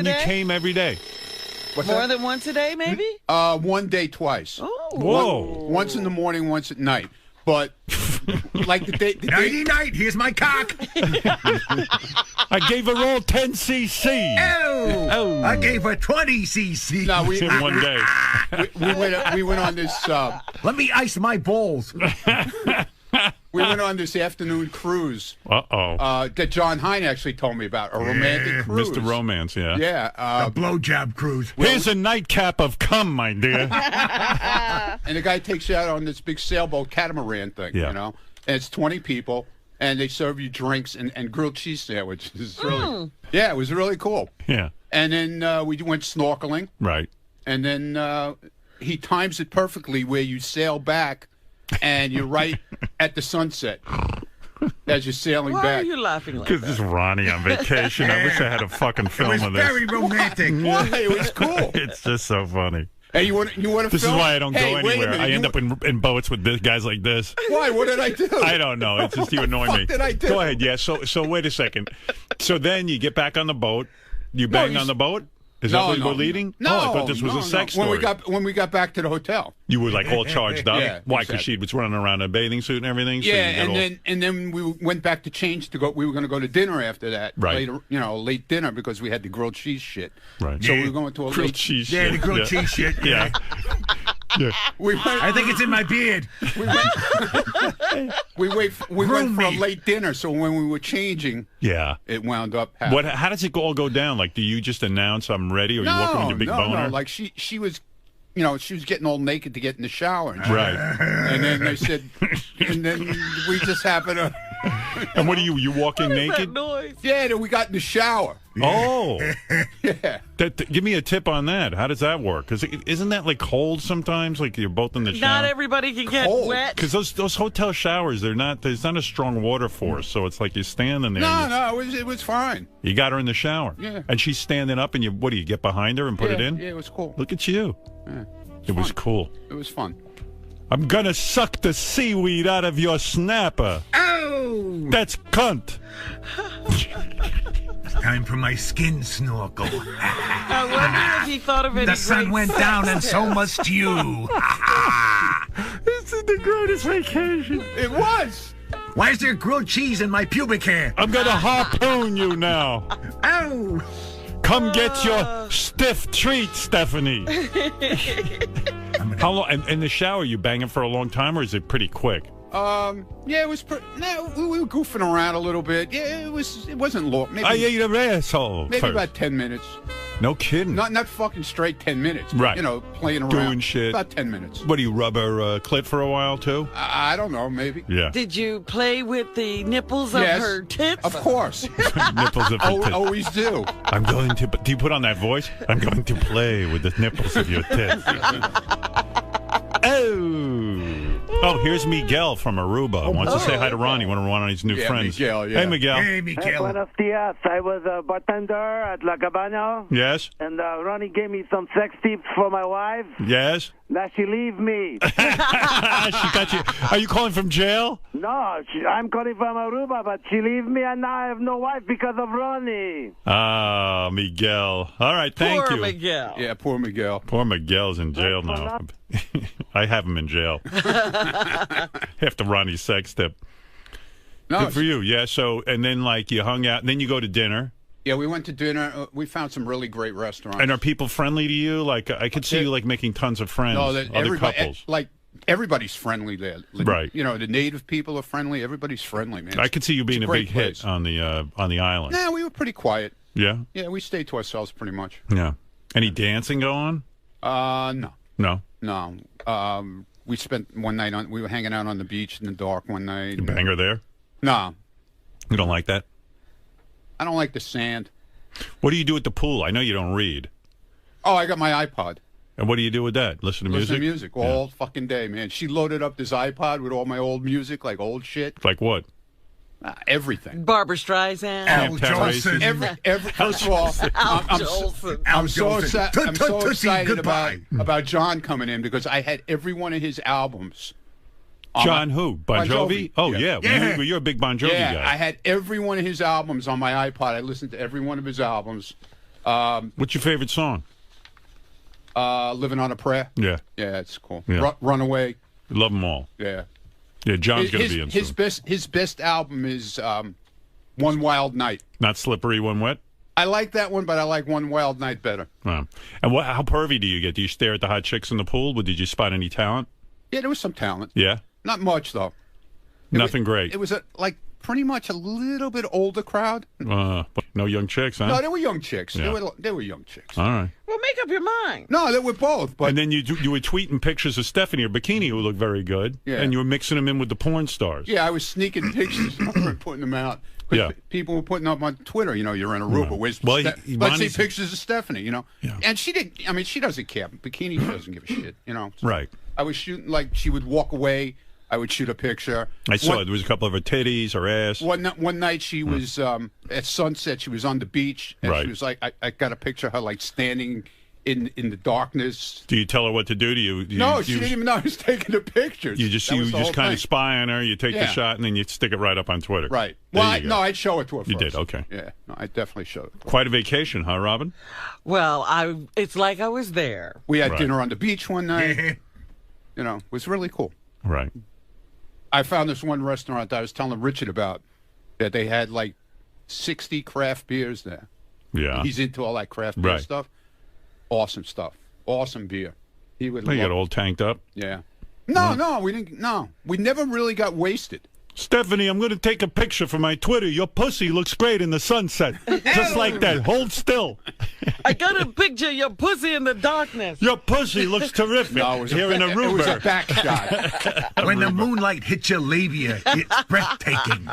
a day? And you came every day? More than once a day, maybe? One day, twice. Oh. Whoa. Once in the morning, once at night. But like the day, night. Here's my cock. I gave her all 10 cc. Oh. I gave her 20 cc. No, In one day. we went on this. Let me ice my balls. We went on this afternoon cruise. Uh-oh. That John Hine actually told me about, a romantic cruise. Mr. Romance, yeah. Yeah. A blowjob cruise. Here's a nightcap of cum, my dear. And the guy takes you out on this big sailboat catamaran thing, Yeah. you know? And it's 20 people, and they serve you drinks and grilled cheese sandwiches. Really, yeah, it was really cool. Yeah. And then we went snorkeling. Right. And then he times it perfectly where you sail back and you're right at the sunset as you're sailing Why back. are you laughing like Because that? this is Ronnie on vacation. I wish I had a fucking It film was of this. very romantic. Why? It was cool. It's just so funny. Hey, you want to This is film? why I don't Hey, go wait a anywhere. minute, I you end up in boats with guys like this. Why? What did I do? I don't know. It's just you annoy What me. did I do? Go ahead. Yeah. So wait a second. So then you get back on the boat. You bang on the boat. Is that what we're leading? No, I thought this was a sex story. When we got back to the hotel. You were like all charged up. Yeah, Why? Because exactly. she was running around in a bathing suit and everything. So Yeah, and then we went back to change to go. We were going to go to dinner after that. Right. Later, late dinner because we had the grilled cheese shit. Right. So we were going to a grilled late cheese. Yeah, shit. the grilled cheese shit. Yeah. Yeah. We went, I think it's in my beard. we went for a late dinner. So when we were changing, Yeah. it wound up happening. How does it all go down? Like, do you just announce I'm ready, or you walk in with your big boner? No. Like she was, she was getting all naked to get in the shower. And shit. Right. And then they said, and then we just happened to. And what are you walking What is that naked? noise? Yeah, then we got in the shower. Oh. Yeah. Give me a tip on that. How does that work? Because isn't that like cold sometimes? Like you're both in the shower. Not everybody can get Cold. wet. Because those hotel showers, there's not a strong water force, so it's like you're standing there. No, it was fine. You got her in the shower. Yeah. And she's standing up, and what do you get behind her and put it in? Yeah, it was cool. Look at you. Yeah, It was cool. It was fun. I'm gonna suck the seaweed out of your snapper. Oh! That's cunt. It's time for my skin snorkel. I wonder if he thought of any The sun great went sex down and tips. so must you. This is the greatest vacation. It was. Why is there grilled cheese in my pubic hair? I'm gonna harpoon you now. Oh! Come get your stiff treat, Stephanie. How long? And in the shower, you banging for a long time, or is it pretty quick? Yeah, it was. We were goofing around a little bit. Yeah, it wasn't long. Maybe, I ate your asshole. maybe first. about 10 minutes. No kidding. Not fucking straight 10 minutes. But, Right. Playing around. Doing shit. About 10 minutes. What do you rub her clit for a while too? I don't know. Maybe. Yeah. Did you play with the nipples of Yes, her tits? Of course. Nipples of your tits. Always do. I'm going to. Do you put on that voice? I'm going to play with the nipples of your tits. Oh, here's Miguel from Aruba. Wants to say hi to Ronnie, one of Ronnie's new friends. Miguel, yeah. Hey, Miguel. Hey, Miguel. Buenos dias. I was a bartender at La Cabana, Yes? and Ronnie gave me some sex tips for my wife. Yes? Now she leave me. She got you. Are you calling from jail? No, I'm calling from Aruba, but she leave me, and now I have no wife because of Ronnie. Ah, Miguel. All right, thank Poor you. Miguel. Yeah, poor Miguel. Poor Miguel's in jail now. I have him in jail. After Ronnie's sex tip. No, Good for you. Yeah, so, and then, like, you hung out, and then you go to dinner. Yeah, we went to dinner. We found some really great restaurants. And are people friendly to you? Like, I could see you, like, making tons of friends, other couples. Everybody's friendly there. Right. The native people are friendly. Everybody's friendly, man. I could see you being a great big place. hit on the island. Nah, we were pretty quiet. Yeah? Yeah, we stayed to ourselves pretty much. Yeah. Any dancing going on? No. No? We spent one night we were hanging out on the beach in the dark one night. You bang her there? No. You don't like that? I don't like the sand. What do you do at the pool? I know you don't read. Oh, I got my iPod. And what do you do with that? Listen to music? Listen to music all fucking day, man. She loaded up this iPod with all my old music, like old shit. Like what? Everything. Barbara Streisand. Al Temptation. Jolson. First of all, Al Jolson. I'm so Tootsie, excited goodbye. about John coming in because I had every one of his albums. John who? Bon Jovi? Oh, yeah. Yeah. You're a big Bon Jovi Yeah, guy. I had every one of his albums on my iPod. I listened to every one of his albums. What's your favorite song? Living on a Prayer. Yeah. Yeah, it's cool. Yeah. Runaway. Love them all. Yeah. Yeah, John's going to be in his soon. best album is One Wild Night. Not Slippery When Wet? I like that one, but I like One Wild Night better. And how pervy do you get? Do you stare at the hot chicks in the pool? Did you spot any talent? Yeah, there was some talent. Yeah? Not much, though. Nothing great. It was pretty much a little bit older crowd. But no young chicks, huh? No, they were young chicks. Yeah. They were young chicks. All right. Well, make up your mind. No, they were both. But And then you were tweeting pictures of Stephanie, her bikini, who looked very good. Yeah. And you were mixing them in with the porn stars. yeah, I was sneaking pictures and putting them out. 'Cause Yeah. people were putting up on Twitter, you're in Aruba. Yeah. Where's Well, let's see Ronnie's- pictures of Stephanie, Yeah. And she didn't, she doesn't care. Bikini, she doesn't give a shit, Right. I was shooting, she would walk away. I would shoot a picture. I saw it. There was a couple of her titties, her ass. One night she was at sunset. She was on the beach, and Right. she was like, I got a picture of her standing in the darkness. Do you tell her what to do? Do you No, she didn't even know I was taking the pictures. You just That was the whole kind thing. of spy on her. You take the Yeah. shot and then you stick it right up on Twitter. Right. There Well, you go. I'd show it to her first. You did, okay. Yeah, no, I definitely showed it. Quite a vacation, huh, Robin? Well, it's like I was there. We had Right. dinner on the beach one night. It was really cool. Right. I found this one restaurant that I was telling Richard about that they had 60 craft beers there. Yeah. He's into all that craft beer Right. stuff. Awesome stuff. Awesome beer. He would They love got all tanked up. Yeah. No, we didn't. No, we never really got wasted. Stephanie, I'm going to take a picture for my Twitter. Your pussy looks great in the sunset. Just like that. Hold still. I got a picture of your pussy in the darkness. Your pussy looks terrific. No, it was Here in It was a Aruba. back shot. When the moonlight hits your labia, it's breathtaking.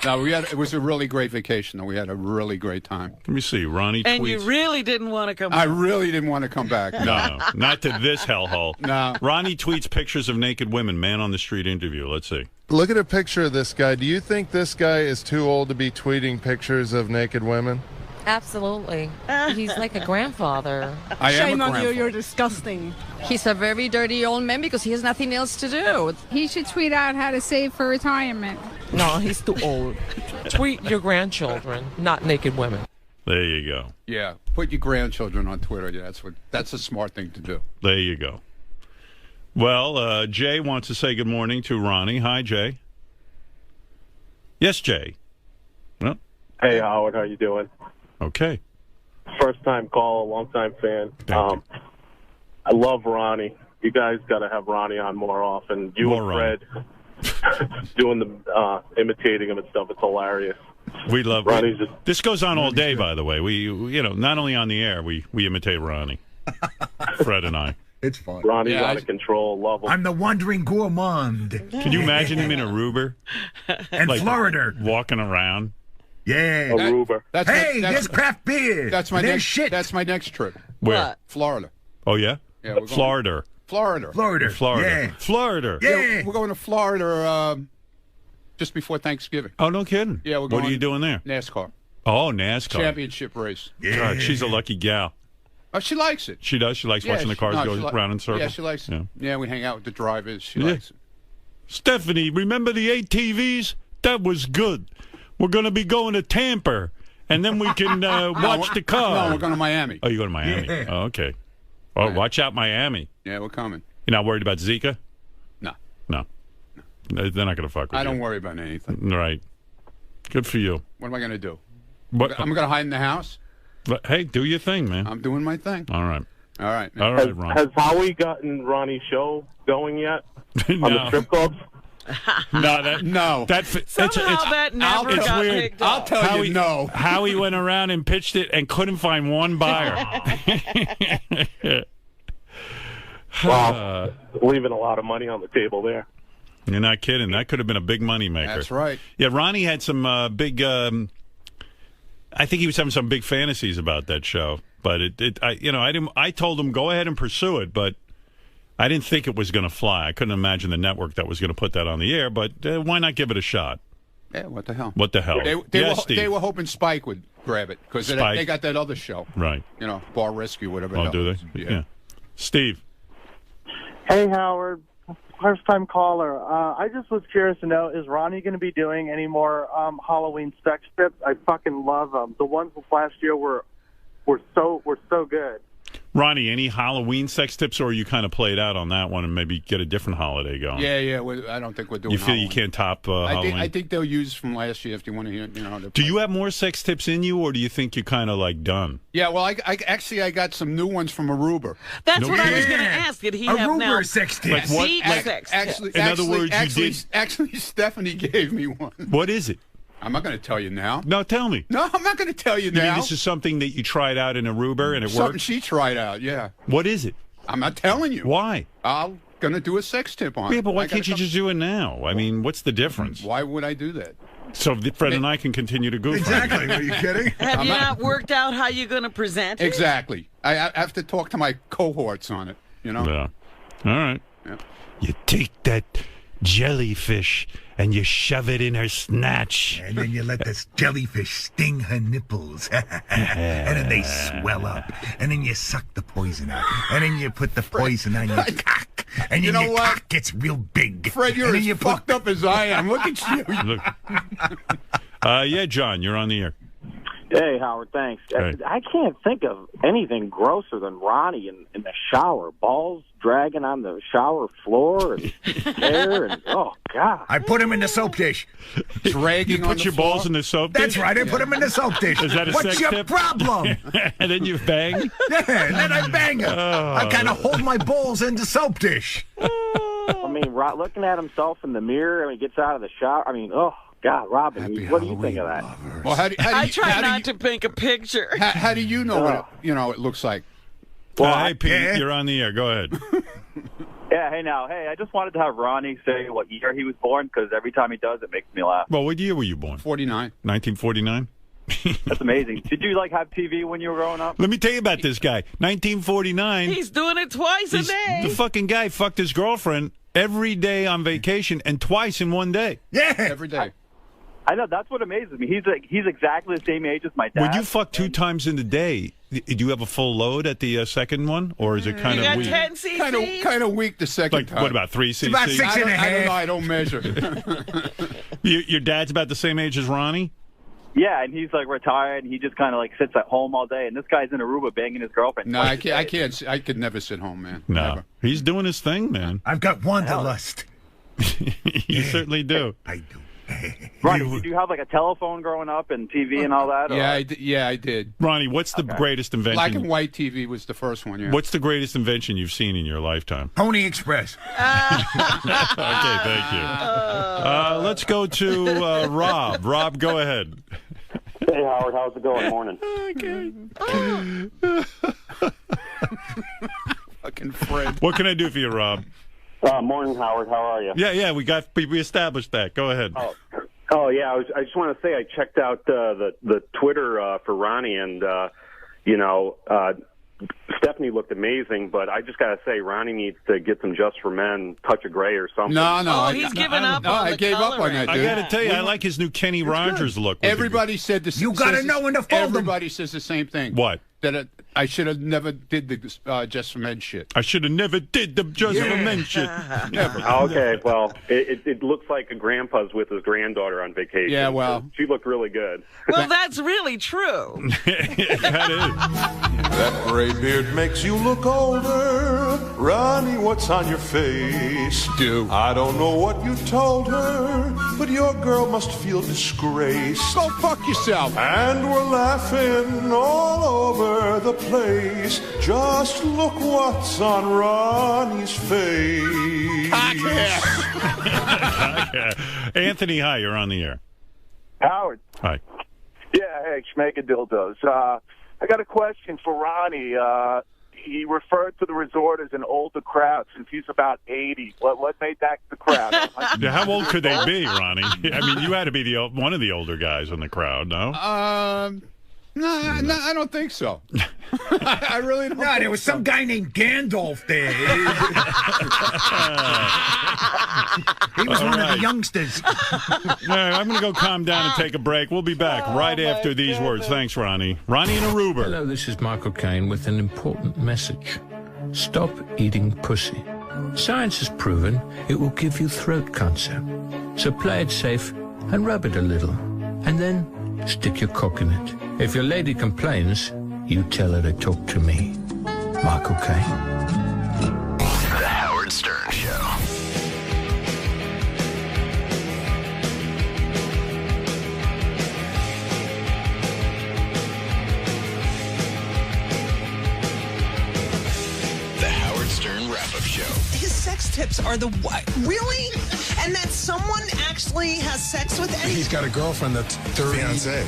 No, it was a really great vacation. Though we had a really great time. Let me see. Ronnie And tweets. you really didn't want to come I back. really didn't want to come back. No, not to this hellhole. No. Ronnie tweets pictures of naked women. Man on the street interview. Let's see. Look at a picture of this guy. Do you think this guy is too old to be tweeting pictures of naked women? Absolutely. He's like a grandfather. I am Shame a on you, grandfather. you're disgusting. He's a very dirty old man because he has nothing else to do. He should tweet out how to save for retirement. No, he's too old. Tweet your grandchildren, not naked women. There you go. Yeah, put your grandchildren on Twitter. Yeah, that's a smart thing to do. There you go. Well, Jay wants to say good morning to Ronnie. Hi, Jay. Yes, Jay. Well, Hey, Howard, how you doing? okay. First time call, long time fan. Thank you. I love Ronnie. You guys got to have Ronnie on more often. You More and Fred doing the imitating him and stuff. It's hilarious. We love Ronnie's just This goes on all day, by the way. We, not only on the air, we imitate Ronnie. Fred and I. It's fun. Ronnie's out of control. Love him. I'm the wandering gourmand. Can you imagine him in Aruba? And Florida. Walking around? Yeah. Aruba. Hey, there's craft beer. That's my There's next shit. That's my next trip. Where? What? Florida. Oh, yeah? Yeah, we're going- Florida. Florida. Florida. Florida. Yeah. Florida. Yeah. We're going to Florida just before Thanksgiving. Oh, no kidding. Yeah, we're What going. are you doing there? NASCAR Oh, NASCAR. championship race. Yeah. God, she's a lucky gal. Oh, she likes it. She does. She likes watching the cars go round in circles. Yeah, she likes it. Yeah. Yeah, we hang out with the drivers. She Yeah. likes it. Stephanie, remember the ATVs? That was good. We're going to be going to Tampa, and then we can watch the car. No, we're going to Miami. Oh, you go to Miami? Yeah. Oh, okay. Oh, watch out, Miami. Yeah, we're coming. You're not worried about Zika? No, No. They're not going to fuck with you. I don't worry about anything. Right. Good for you. What am I going to do? What, I'm going to hide in the house. but, hey, do your thing, man. I'm doing my thing. All right. All right. All right, Ron. Has Howie gotten Ronnie's show going yet on the strip clubs? No. Somehow that never it's got weird. picked up. I'll tell you no. Howie went around and pitched it and couldn't find one buyer. Wow. Leaving a lot of money on the table there. You're not kidding. That could have been a big money maker. That's right. Yeah, Ronnie had some big. I think he was having some big fantasies about that show, but I told him go ahead and pursue it, but I didn't think it was going to fly. I couldn't imagine the network that was going to put that on the air. But why not give it a shot? Yeah, what the hell? What the hell? They were hoping Spike would grab it because Spike. they got that other show. Right. Bar Rescue, whatever. Oh, the do hell they? it is. Yeah. Steve. Hey, Howard. First time caller. I just was curious to know, is Ronnie going to be doing any more Halloween sex strips? I fucking love them. The ones from last year were Ronnie, any Halloween sex tips, or are you kind of played out on that one and maybe get a different holiday going? Yeah. I don't think we're doing. You feel Halloween. you can't top Halloween? I think they'll use from last year if you want to hear. Do you have more sex tips in you, or do you think you're kind of like done? Yeah, well, I got some new ones from Aruba. That's what I was going to ask. Did he have now sex tips? Like what? Sex Actually, in other words, actually, Stephanie gave me one. What is it? I'm not going to tell you now. No, tell me. No, I'm not going to tell you You now. mean this is something that you tried out in Aruba and it Something worked? she tried out, yeah. What is it? I'm not telling you. Why? I'm going to do a sex tip on it. Yeah, but why can't you just do it now? I mean, what's the difference? Why would I do that? So Fred and I can continue to goof. Exactly. Are you kidding? Have you not worked out how you're going to present it? Exactly. I have to talk to my cohorts on it, Yeah. All right. Yeah. You take that jellyfish and you shove it in her snatch. And then you let this jellyfish sting her nipples. And then they swell up. And then you suck the poison out. And then you put the poison on your cock. And You then know your what? cock gets real big. Fred, you're and then as you fucked up as I am. Look at you. Look. Yeah, John, you're on the air. Hey, Howard, thanks. Hey. I can't think of anything grosser than Ronnie in the shower. Balls dragging on the shower floor and hair and, oh, God. I put him in the soap dish. Dragging You on put the your floor? balls in the soap dish? That's right. I put him in the soap dish. Is that a What's sex your tip? problem? And then you bang? Yeah, and then I bang him. Oh. I kind of hold my balls in the soap dish. I mean, looking at himself in the mirror, he gets out of the shower. I mean, oh, God, Robin, what do you think of that? Well, I try not to paint a picture. How do you know what it looks like? Well, hey, Pete, you're on the air. Go ahead. Yeah, hey, I just wanted to have Ronnie say what year he was born, because every time he does, it makes me laugh. Well, what year were you born? 49. 1949? That's amazing. Did you, have TV when you were growing up? Let me tell you about this guy. 1949. He's doing it twice a day. The fucking guy fucked his girlfriend every day on vacation and twice in one day. Yeah. Every day. I know, that's what amazes me. He's exactly the same age as my dad. When you fuck 2 times in the day, do you have a full load at the second one, or is it kind of weak? 10 cc's? Kind of weak the second time. What about 3 cc? About 6 and a half. I don't know. I don't measure. Your dad's about the same age as Ronnie? Yeah, and he's retired, and he just kind of sits at home all day. And this guy's in Aruba banging his girlfriend. No, I can't. I could never sit home, man. No, Never. he's doing his thing, man. I've got wanderlust. You certainly do. I do. Ronnie, did you have a telephone growing up and TV and all that? Yeah, I did. Ronnie, what's the greatest invention? Black and white TV was the first one. Yeah. What's the greatest invention you've seen in your lifetime? Pony Express. Okay, thank you. Let's go to Rob. Rob, go ahead. Hey, Howard, how's it going? Morning. Fucking Fred. What can I do for you, Rob? Morning, Howard. How are you? Yeah, we established that. Go ahead. Oh yeah. I just want to say I checked out the Twitter for Ronnie, and Stephanie looked amazing, but I just got to say Ronnie needs to get some Just for Men Touch of Gray or something. No. He's given up. I gave up on that. Dude. I got to tell you, I like his new Kenny Rogers look. Everybody said this. You got to know when to fold them. Everybody says the same thing. What? That I should have never did the Just for Men shit. I should have never did the Just for Men shit. Never. Okay, well, it looks like a grandpa's with his granddaughter on vacation. Yeah, well. So she looked really good. Well, that's really true. That is. That gray beard makes you look older. Ronnie, what's on your face? I don't know what you told her, but your girl must feel disgraced. Go fuck yourself. And we're laughing all over the place. Just look what's on Ronnie's face. Anthony, hi, you're on the air. Howard. Hi. Yeah, hey, Schmegadildos. I got a question for Ronnie. He referred to the resort as an older crowd since he's about 80. What made that the crowd? How old could they be, Ronnie? I mean, you had to be one of the older guys in the crowd, no? No, I don't think so. I really don't. No, there was some guy named Gandalf there. He was one of the youngsters. All right, I'm going to go calm down and take a break. We'll be back right after these words. Thanks, Ronnie. Ronnie and Aruba. Hello, this is Michael Caine with an important message. Stop eating pussy. Science has proven it will give you throat cancer. So play it safe and rub it a little. And then stick your cock in it. If your lady complains, you tell her to talk to me. Michael Caine. The Howard Stern Show. The Howard Stern Wrap-Up Show. His sex tips are the what? Really? And that someone actually has sex with any... He's got a girlfriend that's 30... Fiancé.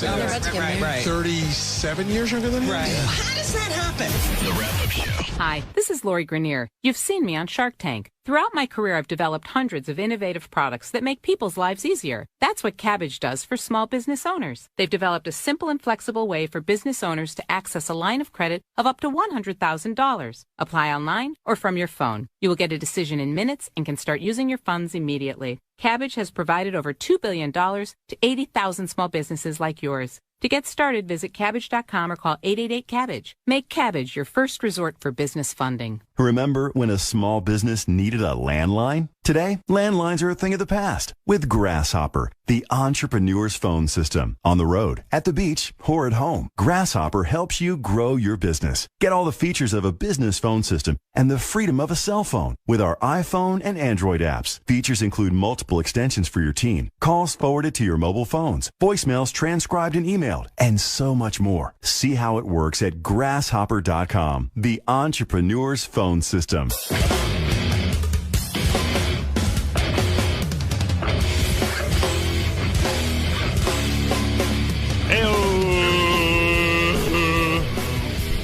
Oh, they're about to get married. Right. 37 years younger than him? Right. Yeah. How does that happen? The Wrap-Up Show. Hi, this is Lori Grenier. You've seen me on Shark Tank. Throughout my career, I've developed hundreds of innovative products that make people's lives easier. That's what Cabbage does for small business owners. They've developed a simple and flexible way for business owners to access a line of credit of up to $100,000. Apply online or from your phone. You will get a decision in minutes and can start using your funds immediately. Cabbage has provided over $2 billion to 80,000 small businesses like yours. To get started, visit Cabbage.com or call 888-CABBAGE. Make Cabbage your first resort for business funding. Remember when a small business needed a landline? Today, landlines are a thing of the past. With Grasshopper, the entrepreneur's phone system. On the road, at the beach, or at home, Grasshopper helps you grow your business. Get all the features of a business phone system and the freedom of a cell phone with our iPhone and Android apps. Features include multiple extensions for your team, calls forwarded to your mobile phones, voicemails transcribed and emailed, and so much more. See how it works at grasshopper.com, the entrepreneur's phone system.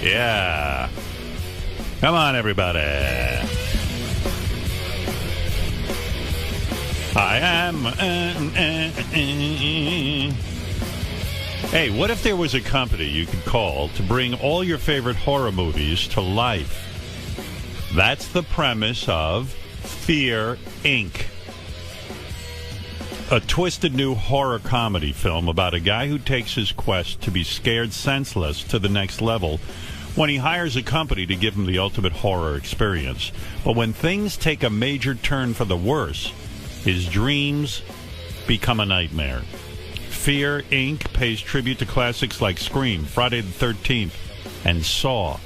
Yeah. Come on, everybody. I am. Hey, what if there was a company you could call to bring all your favorite horror movies to life? That's the premise of Fear, Inc., a twisted new horror comedy film about a guy who takes his quest to be scared senseless to the next level when he hires a company to give him the ultimate horror experience. But when things take a major turn for the worse, his dreams become a nightmare. Fear, Inc. pays tribute to classics like Scream, Friday the 13th, and Saw.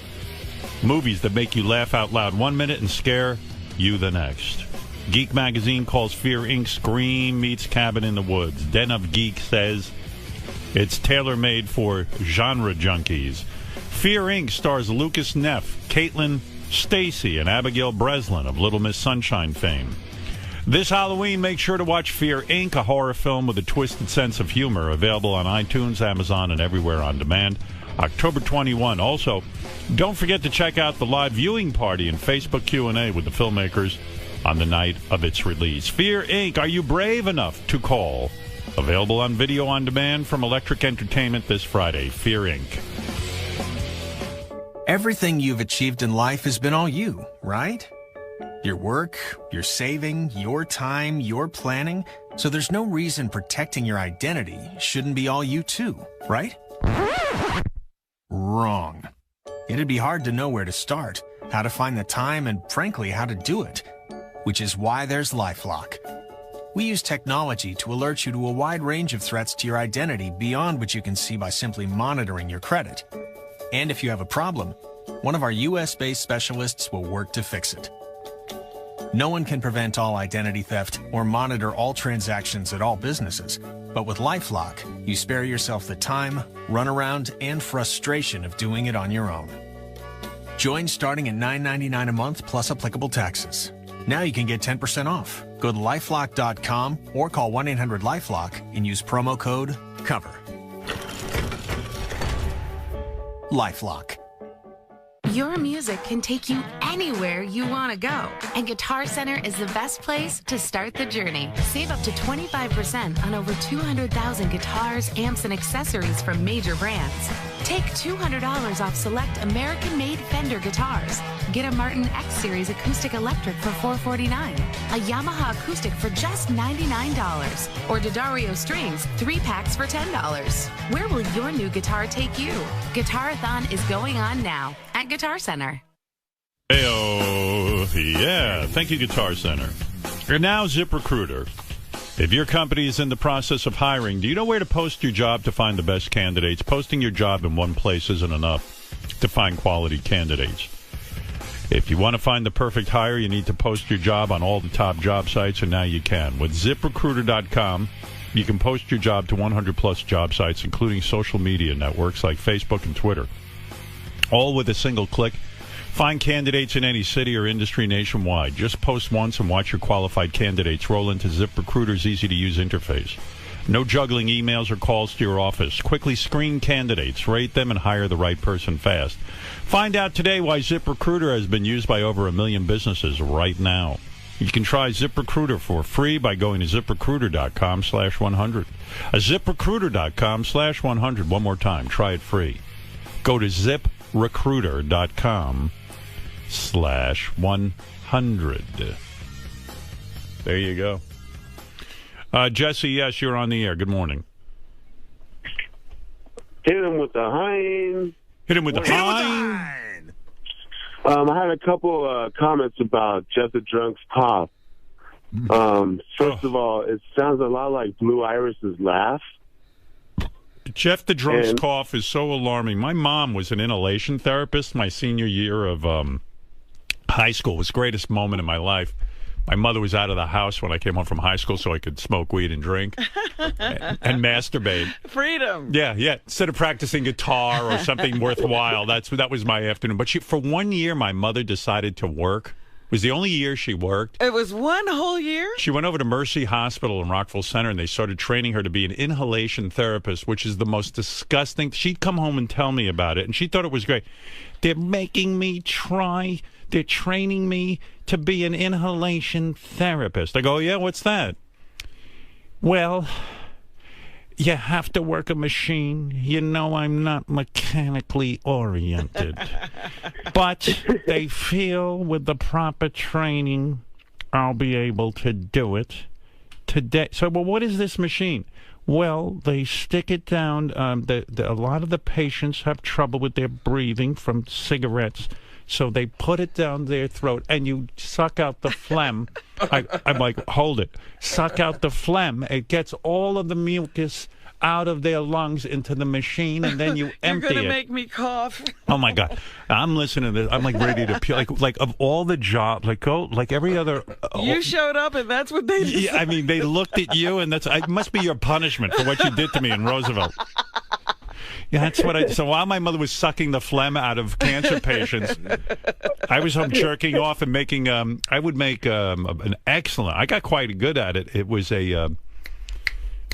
Movies that make you laugh out loud 1 minute and scare you the next. Geek Magazine calls Fear, Inc. Scream meets Cabin in the Woods. Den of Geek says it's tailor-made for genre junkies. Fear, Inc. stars Lucas Neff, Caitlin Stacy, and Abigail Breslin of Little Miss Sunshine fame. This Halloween, make sure to watch Fear, Inc., a horror film with a twisted sense of humor, available on iTunes, Amazon, and everywhere on demand. October 21. Also, don't forget to check out the live viewing party and Facebook Q&A with the filmmakers on the night of its release. Fear, Inc., are you brave enough to call? Available on video on demand from Electric Entertainment this Friday. Fear, Inc. Everything you've achieved in life has been all you, right? Your work, your saving, your time, your planning. So there's no reason protecting your identity shouldn't be all you too, right? Wrong. It'd be hard to know where to start, how to find the time, and frankly, how to do it. Which is why there's LifeLock. We use technology to alert you to a wide range of threats to your identity beyond what you can see by simply monitoring your credit. And if you have a problem, one of our US-based specialists will work to fix it. No one can prevent all identity theft or monitor all transactions at all businesses. But with LifeLock, you spare yourself the time, runaround, and frustration of doing it on your own. Join starting at $9.99 a month plus applicable taxes. Now you can get 10% off. Go to LifeLock.com or call 1-800-LifeLock and use promo code COVER. LifeLock. Your music can take you anywhere you want to go, and Guitar Center is the best place to start the journey. Save up to 25% on over 200,000 guitars, amps, and accessories from major brands. Take $200 off select American-made Fender guitars. Get a Martin X Series acoustic electric for $449, a Yamaha acoustic for just $99, or D'Addario strings, 3 packs for $10. Where will your new guitar take you? Guitarathon is going on now at Guitar Center. Hey-oh, yeah. Thank you, Guitar Center. And now, ZipRecruiter. If your company is in the process of hiring, do you know where to post your job to find the best candidates? Posting your job in one place isn't enough to find quality candidates. If you want to find the perfect hire, you need to post your job on all the top job sites, and now you can. With ZipRecruiter.com, you can post your job to 100-plus job sites, including social media networks like Facebook and Twitter. All with a single click. Find candidates in any city or industry nationwide. Just post once and watch your qualified candidates roll into ZipRecruiter's easy-to-use interface. No juggling emails or calls to your office. Quickly screen candidates, rate them, and hire the right person fast. Find out today why ZipRecruiter has been used by over 1 million businesses right now. You can try ZipRecruiter for free by going to ZipRecruiter.com/100. ZipRecruiter.com/100. One more time. Try it free. Go to ZipRecruiter.com/100. There you go. Jesse, yes, you're on the air. Good morning. Hit him with the hind. Hit him with the hind. I had a couple comments about Jeff the Drunk's cough. First of all, it sounds a lot like Blue Iris's laugh. Jeff the Drunk's cough is so alarming. My mom was an inhalation therapist my senior year of high school. It was the greatest moment in my life. My mother was out of the house when I came home from high school so I could smoke weed and drink and masturbate. Freedom. Yeah. Instead of practicing guitar or something worthwhile, that was my afternoon. But for 1 year, my mother decided to work. It was the only year she worked. It was 1 whole year? She went over to Mercy Hospital in Rockville Center, and they started training her to be an inhalation therapist, which is the most disgusting. She'd come home and tell me about it, and she thought it was great. They're making me try. They're training me to be an inhalation therapist. I go, yeah, what's that? Well, you have to work a machine. You know I'm not mechanically oriented. But they feel with the proper training, I'll be able to do it today. So, well, what is this machine? Well, they stick it down. A lot of the patients have trouble with their breathing from cigarettes. So they put it down their throat, and you suck out the phlegm. I'm like, hold it. Suck out the phlegm. It gets all of the mucus out of their lungs into the machine, and then you empty it. You're going to make me cough. Oh, my God. I'm listening to this. I'm, like, ready to puke. Like of all the jobs, like every other... You showed up, and that's what they did. Yeah, I mean, they looked at you, and it must be your punishment for what you did to me in Roosevelt. Yeah, that's what so while my mother was sucking the phlegm out of cancer patients, I was home jerking off and making, I would make an excellent, I got quite good at it. It was a,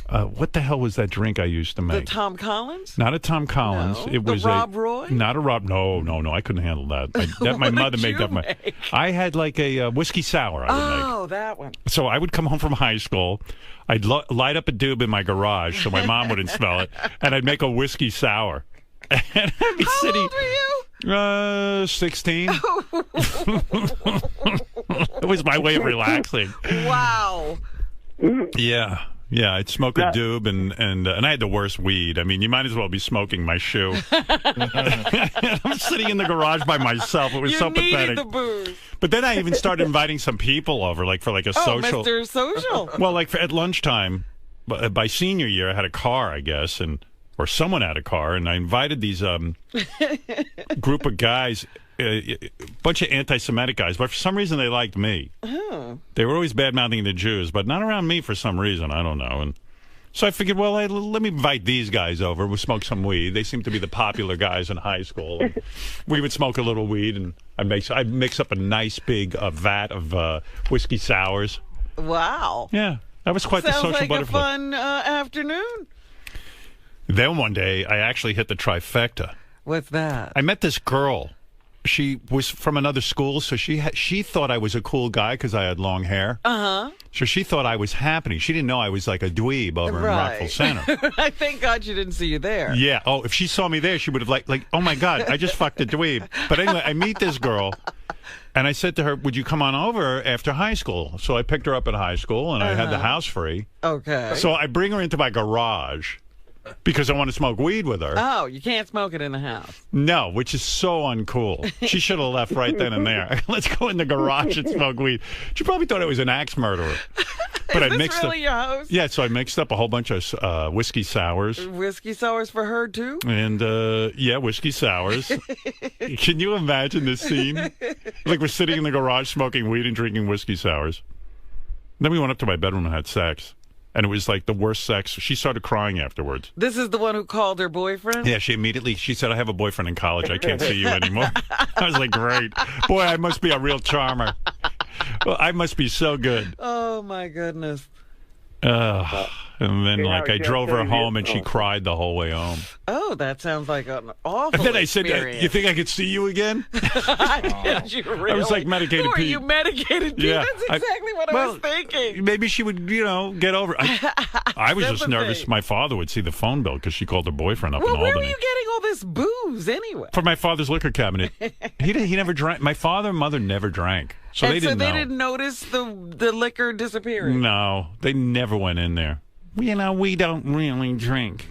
what the hell was that drink I used to make? The Tom Collins? Not a Tom Collins. No. It was the Rob Roy? Not a Rob, no, I couldn't handle that. My mother made that. I had like a whiskey sour I would make. Oh, that one. So I would come home from high school. I'd light up a doob in my garage so my mom wouldn't smell it, and I'd make a whiskey sour. And I'd be How old were you? 16. It was my way of relaxing. Wow. Yeah, I'd smoke a doob, and I had the worst weed. I mean, you might as well be smoking my shoe. I'm sitting in the garage by myself. It was so pathetic. The booze. But then I even started inviting some people over, like for like a social. Mr. Social. Well, like at lunchtime, by senior year, I had a car, I guess, or someone had a car, and I invited these group of guys, a bunch of anti-Semitic guys, but for some reason they liked me. Oh. They were always bad-mouthing the Jews, but not around me for some reason. I don't know. And so I figured, well, let me invite these guys over. We'll smoke some weed. They seem to be the popular guys in high school. And we would smoke a little weed, and I'd mix up a nice big vat of whiskey sours. Wow. Yeah, that was quite the social like butterfly. Sounds like a fun afternoon. Then one day, I actually hit the trifecta. What's that? I met this girl. She was from another school, so she thought I was a cool guy because I had long hair. Uh-huh. So she thought I was happening. She didn't know I was like a dweeb over in Rockville Center. I thank God she didn't see you there. Yeah. Oh, if she saw me there, she would have like, oh my God, I just fucked a dweeb. But anyway, I meet this girl, and I said to her, would you come on over after high school? So I picked her up at high school, and I had the house free. Okay. So I bring her into my garage. Because I want to smoke weed with her. Oh, you can't smoke it in the house. No, which is so uncool. She should have left right then and there. Let's go in the garage and smoke weed. She probably thought I was an axe murderer. But Is I this mixed really up. your host? Yeah, so I mixed up a whole bunch of whiskey sours. Whiskey sours for her, too? And, whiskey sours. Can you imagine this scene? Like we're sitting in the garage smoking weed and drinking whiskey sours. Then we went up to my bedroom and had sex. And it was like the worst sex. She started crying afterwards. This is the one who called her boyfriend? Yeah, she said, I have a boyfriend in college. I can't see you anymore. I was like, great. Boy, I must be a real charmer. Well, I must be so good. Oh, my goodness. And then, I drove her home, and she cried the whole way home. Oh, that sounds like an awful And then I said, experience. you think I could see you again? Did you really? I was like medicated Who are Pete. you, medicated Pete? Yeah, That's exactly what I was thinking. Maybe she would, get over it. I was just Sympathy. nervous my father would see the phone bill because she called her boyfriend up Well, in where were Albany. you getting all this booze anyway? From my father's liquor cabinet. He never drank. My father and mother never drank. So and they didn't they know. didn't notice the liquor disappearing? No, they never went in there. We don't really drink.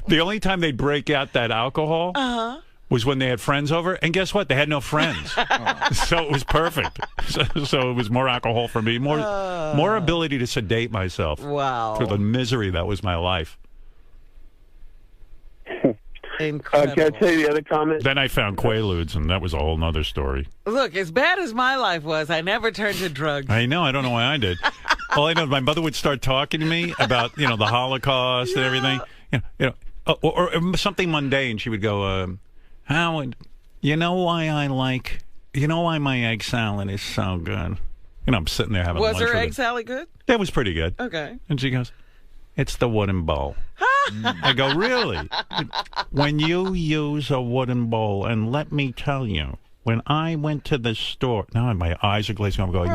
The only time they'd break out that alcohol was when they had friends over. And guess what? They had no friends. So it was perfect. So it was more alcohol for me, more ability to sedate myself. Wow. For the misery that was my life. Incredible. Can I tell you the other comment? Then I found Quaaludes, and that was a whole nother story. Look, as bad as my life was, I never turned to drugs. I know. I don't know why I did. All I know is my mother would start talking to me about, the Holocaust and everything. Or something mundane. She would go, Howard, you know why my egg salad is so good? I'm sitting there having lunch Was her with egg salad good? That was pretty good. Okay. And she goes, it's the wooden bowl. I go, really? When you use a wooden bowl, and let me tell you, when I went to the store, now my eyes are glazing. I'm going,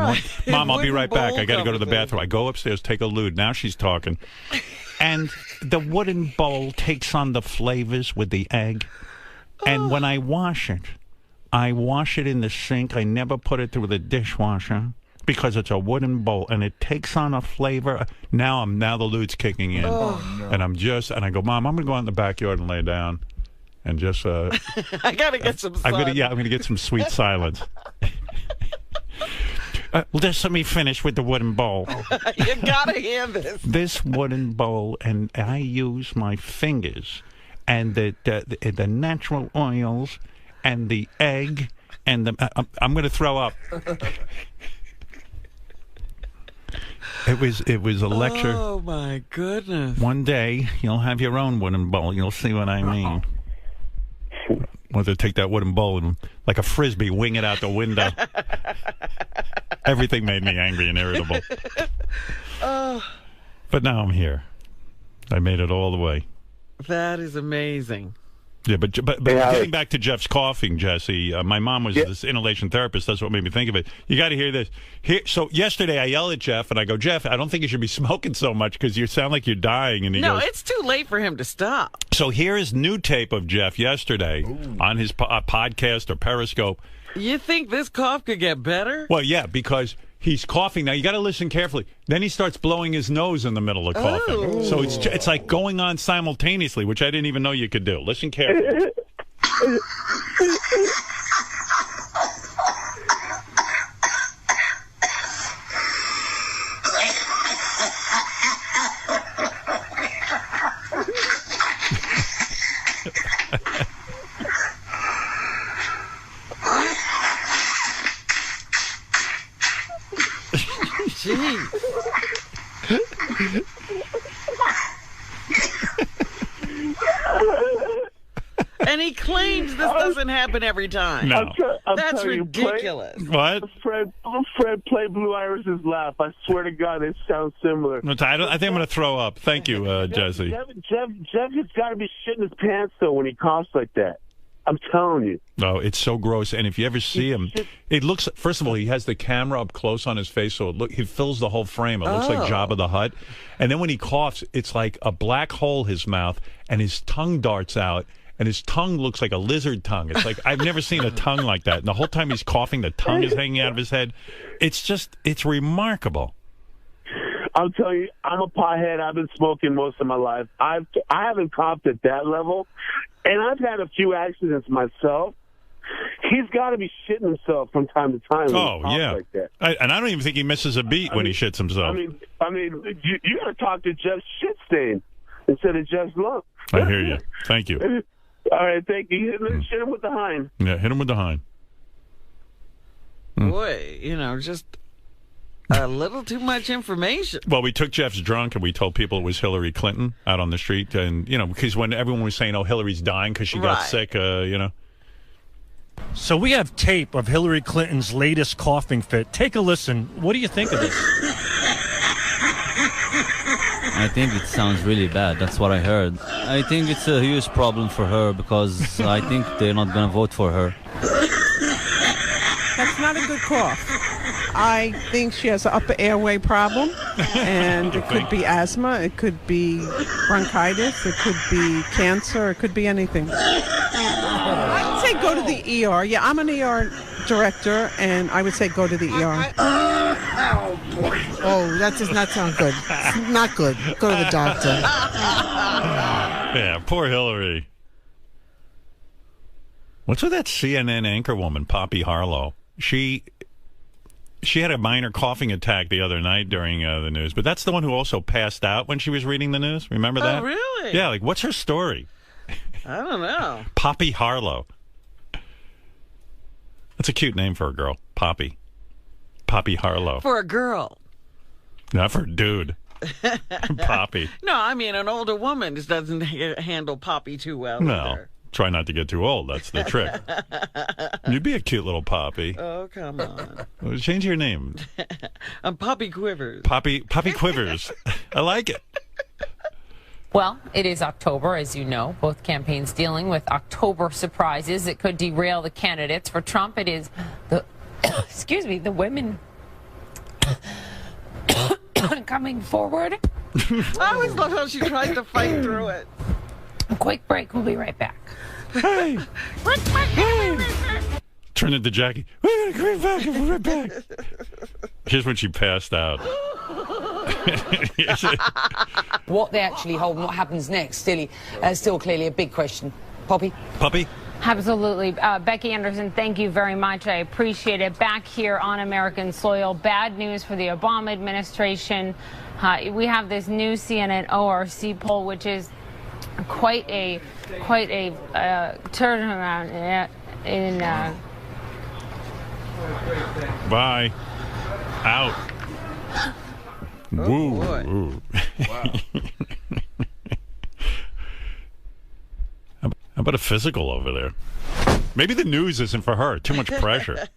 Mom, I'll be right back. I got to go to the bathroom. I go upstairs, take a lewd. Now she's talking. And the wooden bowl takes on the flavors with the egg. And when I wash it in the sink. I never put it through the dishwasher because it's a wooden bowl, and it takes on a flavor. Now the lewd's kicking in. And I go, Mom, I'm going to go out in the backyard and lay down. And just I gotta get some sun. I'm gonna get some sweet silence. Just let me finish with the wooden bowl. You gotta hear this. This wooden bowl, and I use my fingers and the natural oils and the egg and the. I'm gonna throw up. It was a lecture. Oh my goodness! One day you'll have your own wooden bowl. You'll see what I mean. Want to take that wooden bowl and, like a frisbee, wing it out the window. Everything made me angry and irritable. But now I'm here. I made it all the way. That is amazing. Yeah, but getting back to Jeff's coughing, Jesse, my mom was this inhalation therapist. That's what made me think of it. You got to hear this. So yesterday I yell at Jeff, and I go, Jeff, I don't think you should be smoking so much because you sound like you're dying. And he goes, it's too late for him to stop. So here is new tape of Jeff yesterday on his podcast or Periscope. You think this cough could get better? Well, yeah, because he's coughing. Now, you got to listen carefully. Then he starts blowing his nose in the middle of coughing. Oh. So it's like going on simultaneously, which I didn't even know you could do. Listen carefully. Jeez. And he claims this doesn't happen every time. No. That's ridiculous. What? Fred, play Blue Iris's laugh. I swear to God, it sounds similar. No, I think I'm going to throw up. Thank you, Jesse. Jeff has got to be shitting his pants, though, when he coughs like that. I'm telling you. No, it's so gross. And if you ever see him, it looks, first of all, he has the camera up close on his face, so he fills the whole frame. It looks like Jabba the Hutt. And then when he coughs, it's like a black hole, his mouth, and his tongue darts out, and his tongue looks like a lizard tongue. It's like, I've never seen a tongue like that. And the whole time he's coughing, the tongue is hanging out of his head. It's remarkable. I'll tell you, I'm a pothead. I've been smoking most of my life. I haven't coughed at that level, and I've had a few accidents myself. he's got to be shitting himself from time to time. when he Oh, talks yeah. like that. And I don't even think he misses a beat when he shits himself. I mean, you got to talk to Jeff Shitstain instead of Jeff Lump. I hear you. Thank you. All right, thank you. Hit him with the hind. Yeah, hit him with the hind. Boy, just a little too much information. Well, we took Jeff's drunk and we told people it was Hillary Clinton out on the street. And, because when everyone was saying, oh, Hillary's dying because she got sick, So we have tape of Hillary Clinton's latest coughing fit. Take a listen. What do you think of this? I think it sounds really bad. That's what I heard. I think it's a huge problem for her because I think they're not going to vote for her. That's not a good cough. I think she has an upper airway problem, and it could be asthma, it could be bronchitis, it could be cancer, it could be anything. I'd say go to the ER. Yeah, I'm an ER director, and I would say go to the ER. Oh, that does not sound good. Not good. Go to the doctor. Yeah, poor Hillary. What's with that CNN anchor woman, Poppy Harlow? She had a minor coughing attack the other night during the news, but that's the one who also passed out when she was reading the news. Remember that? Oh, really? Yeah, what's her story? I don't know. Poppy Harlow. That's a cute name for a girl. Poppy Harlow. For a girl. Not for a dude. Poppy. No, I mean an older woman just doesn't handle Poppy too well. No. Either. Try not to get too old. That's the trick. You'd be a cute little Poppy. Oh, come on. Well, change your name. I'm Poppy Quivers. Poppy Quivers. I like it. Well, it is October, as you know. Both campaigns dealing with October surprises that could derail the candidates. For Trump, it is the, the women coming forward. I always love how she tries to fight through it. A quick break. We'll be right back. Hey! Turn into Jackie. We're going to come back. We're right back. Here's when she passed out. What they actually hold and what happens next, still clearly a big question. Poppy? Absolutely. Becky Anderson, thank you very much. I appreciate it. Back here on American soil, bad news for the Obama administration. We have this new CNN ORC poll, which is quite a turnaround in. Bye. Out. Oh, Woo. boy. Woo. Wow. How about a physical over there? Maybe the news isn't for her. Too much pressure.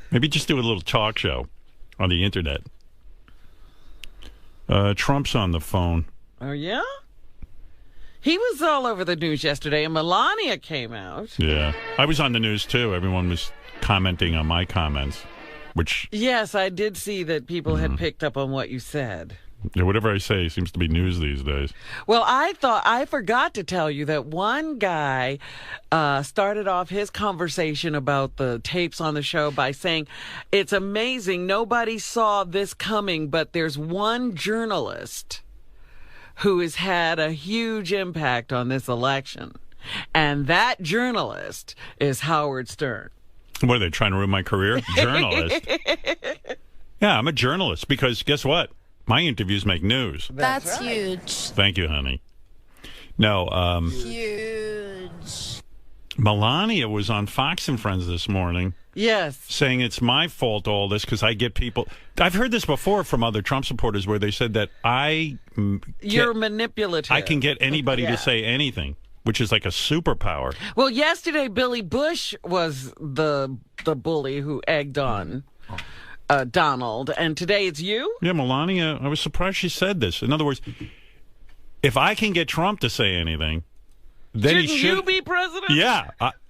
Maybe just do a little talk show on the internet. Trump's on the phone. Oh, yeah? He was all over the news yesterday, and Melania came out. Yeah. I was on the news, too. Everyone was commenting on my comments, which... Yes, I did see that people had picked up on what you said. Yeah, whatever I say seems to be news these days. Well, I forgot to tell you that one guy started off his conversation about the tapes on the show by saying, it's amazing, nobody saw this coming, but there's one journalist who has had a huge impact on this election. And that journalist is Howard Stern. What, are they trying to ruin my career? Journalist. Yeah, I'm a journalist because guess what? My interviews make news. That's huge. Thank you, honey. No, Huge. Melania was on Fox and Friends this morning. Yes. Saying it's my fault, all this, because I get people... I've heard this before from other Trump supporters where they said that you're manipulative. I can get anybody to say anything, which is like a superpower. Well, yesterday, Billy Bush was the bully who egged on Donald, and today it's you? Yeah, Melania, I was surprised she said this. In other words, if I can get Trump to say anything... Then Shouldn't you be president? Yeah,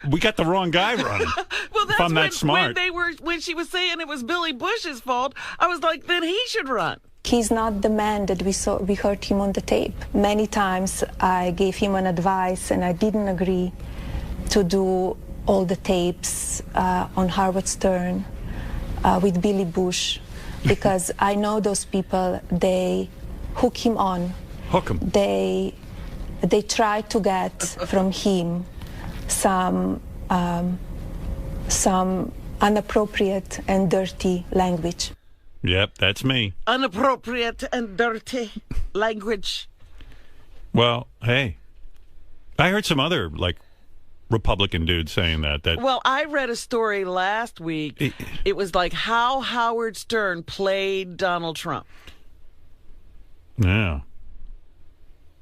we got the wrong guy running. Well, that's if I'm that smart. when she was saying it was Billy Bush's fault, I was like, then he should run. He's not the man that we heard him on the tape. Many times I gave him an advice and I didn't agree to do all the tapes on Howard Stern with Billy Bush because I know those people, they hook him on. Hook him. They try to get from him some some inappropriate and dirty language. Yep, that's me. Inappropriate and dirty language. Well, hey, I heard some other, like, Republican dude saying that. Well, I read a story last week. It was like how Howard Stern played Donald Trump. Yeah.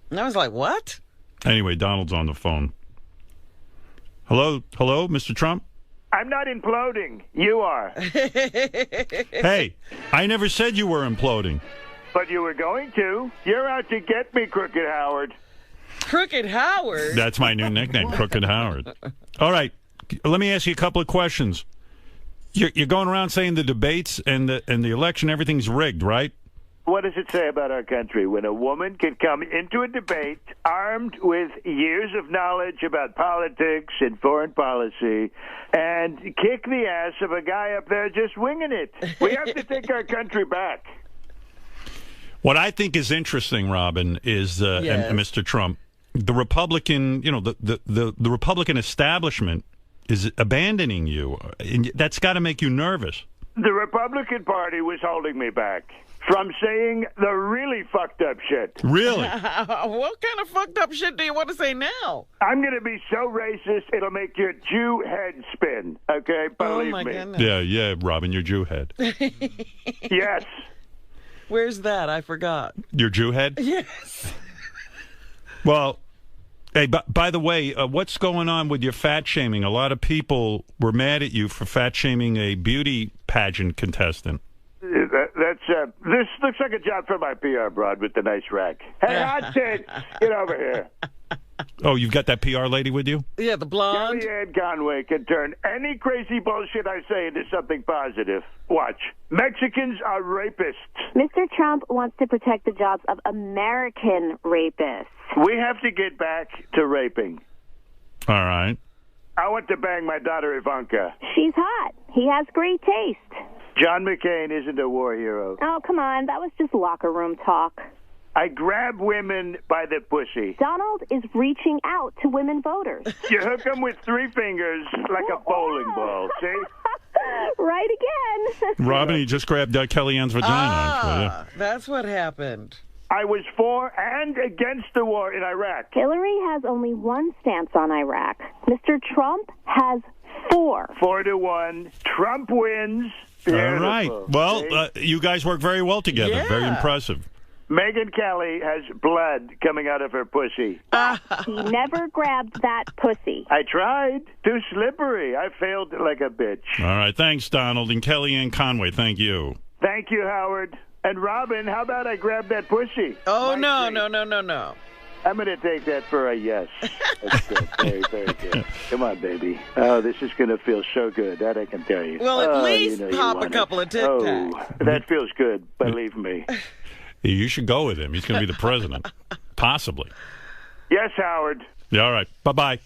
And I was like, what? Anyway, Donald's on the phone. Hello, Mr. Trump? I'm not imploding. You are. Hey, I never said you were imploding. But you were going to. You're out to get me, Crooked Howard. Crooked Howard? That's my new nickname, Crooked Howard. All right, let me ask you a couple of questions. You're going around saying the debates and the election, everything's rigged, right? What does it say about our country when a woman can come into a debate armed with years of knowledge about politics and foreign policy and kick the ass of a guy up there just winging it? We have to take our country back. What I think is interesting, Robin, is and Mr. Trump, the Republican, the Republican establishment is abandoning you. And that's got to make you nervous. The Republican Party was holding me back from saying the really fucked up shit. Really? What kind of fucked up shit do you want to say now? I'm going to be so racist, it'll make your Jew head spin, okay? Believe me. Goodness. Yeah, Robin, your Jew head. Yes. Where's that? I forgot. Your Jew head? Yes. Well, hey, by the way, what's going on with your fat shaming? A lot of people were mad at you for fat shaming a beauty pageant contestant. This looks like a job for my PR broad with the nice rack. Hey, hot tits, get over here. Oh, you've got that PR lady with you? Yeah, the blonde. Kellyanne Conway can turn any crazy bullshit I say into something positive. Watch. Mexicans are rapists. Mr. Trump wants to protect the jobs of American rapists. We have to get back to raping. All right. I want to bang my daughter Ivanka. She's hot. He has great taste. John McCain isn't a war hero. Oh, come on. That was just locker room talk. I grab women by the pussy. Donald is reaching out to women voters. You hook them with 3 fingers like a bowling ball, see? Right again. Robin, he just grabbed Kellyanne's vagina. Actually, that's what happened. I was for and against the war in Iraq. Hillary has only one stance on Iraq. Mr. Trump has 4. 4-1. Trump wins. Beautiful. All right. Well, you guys work very well together. Yeah. Very impressive. Megyn Kelly has blood coming out of her pussy. He never grabbed that pussy. I tried. Too slippery. I failed like a bitch. All right. Thanks, Donald. And Kellyanne Conway, thank you. Thank you, Howard. And Robin, how about I grab that pussy? Oh, no. I'm going to take that for a yes. That's good. Very, very good. Come on, baby. Oh, this is going to feel so good. That I can tell you. Well, at least pop a couple of Tic Tacs. Oh, that feels good. Believe me. You should go with him. He's going to be the president. Possibly. Yes, Howard. Yeah, all right. Bye-bye.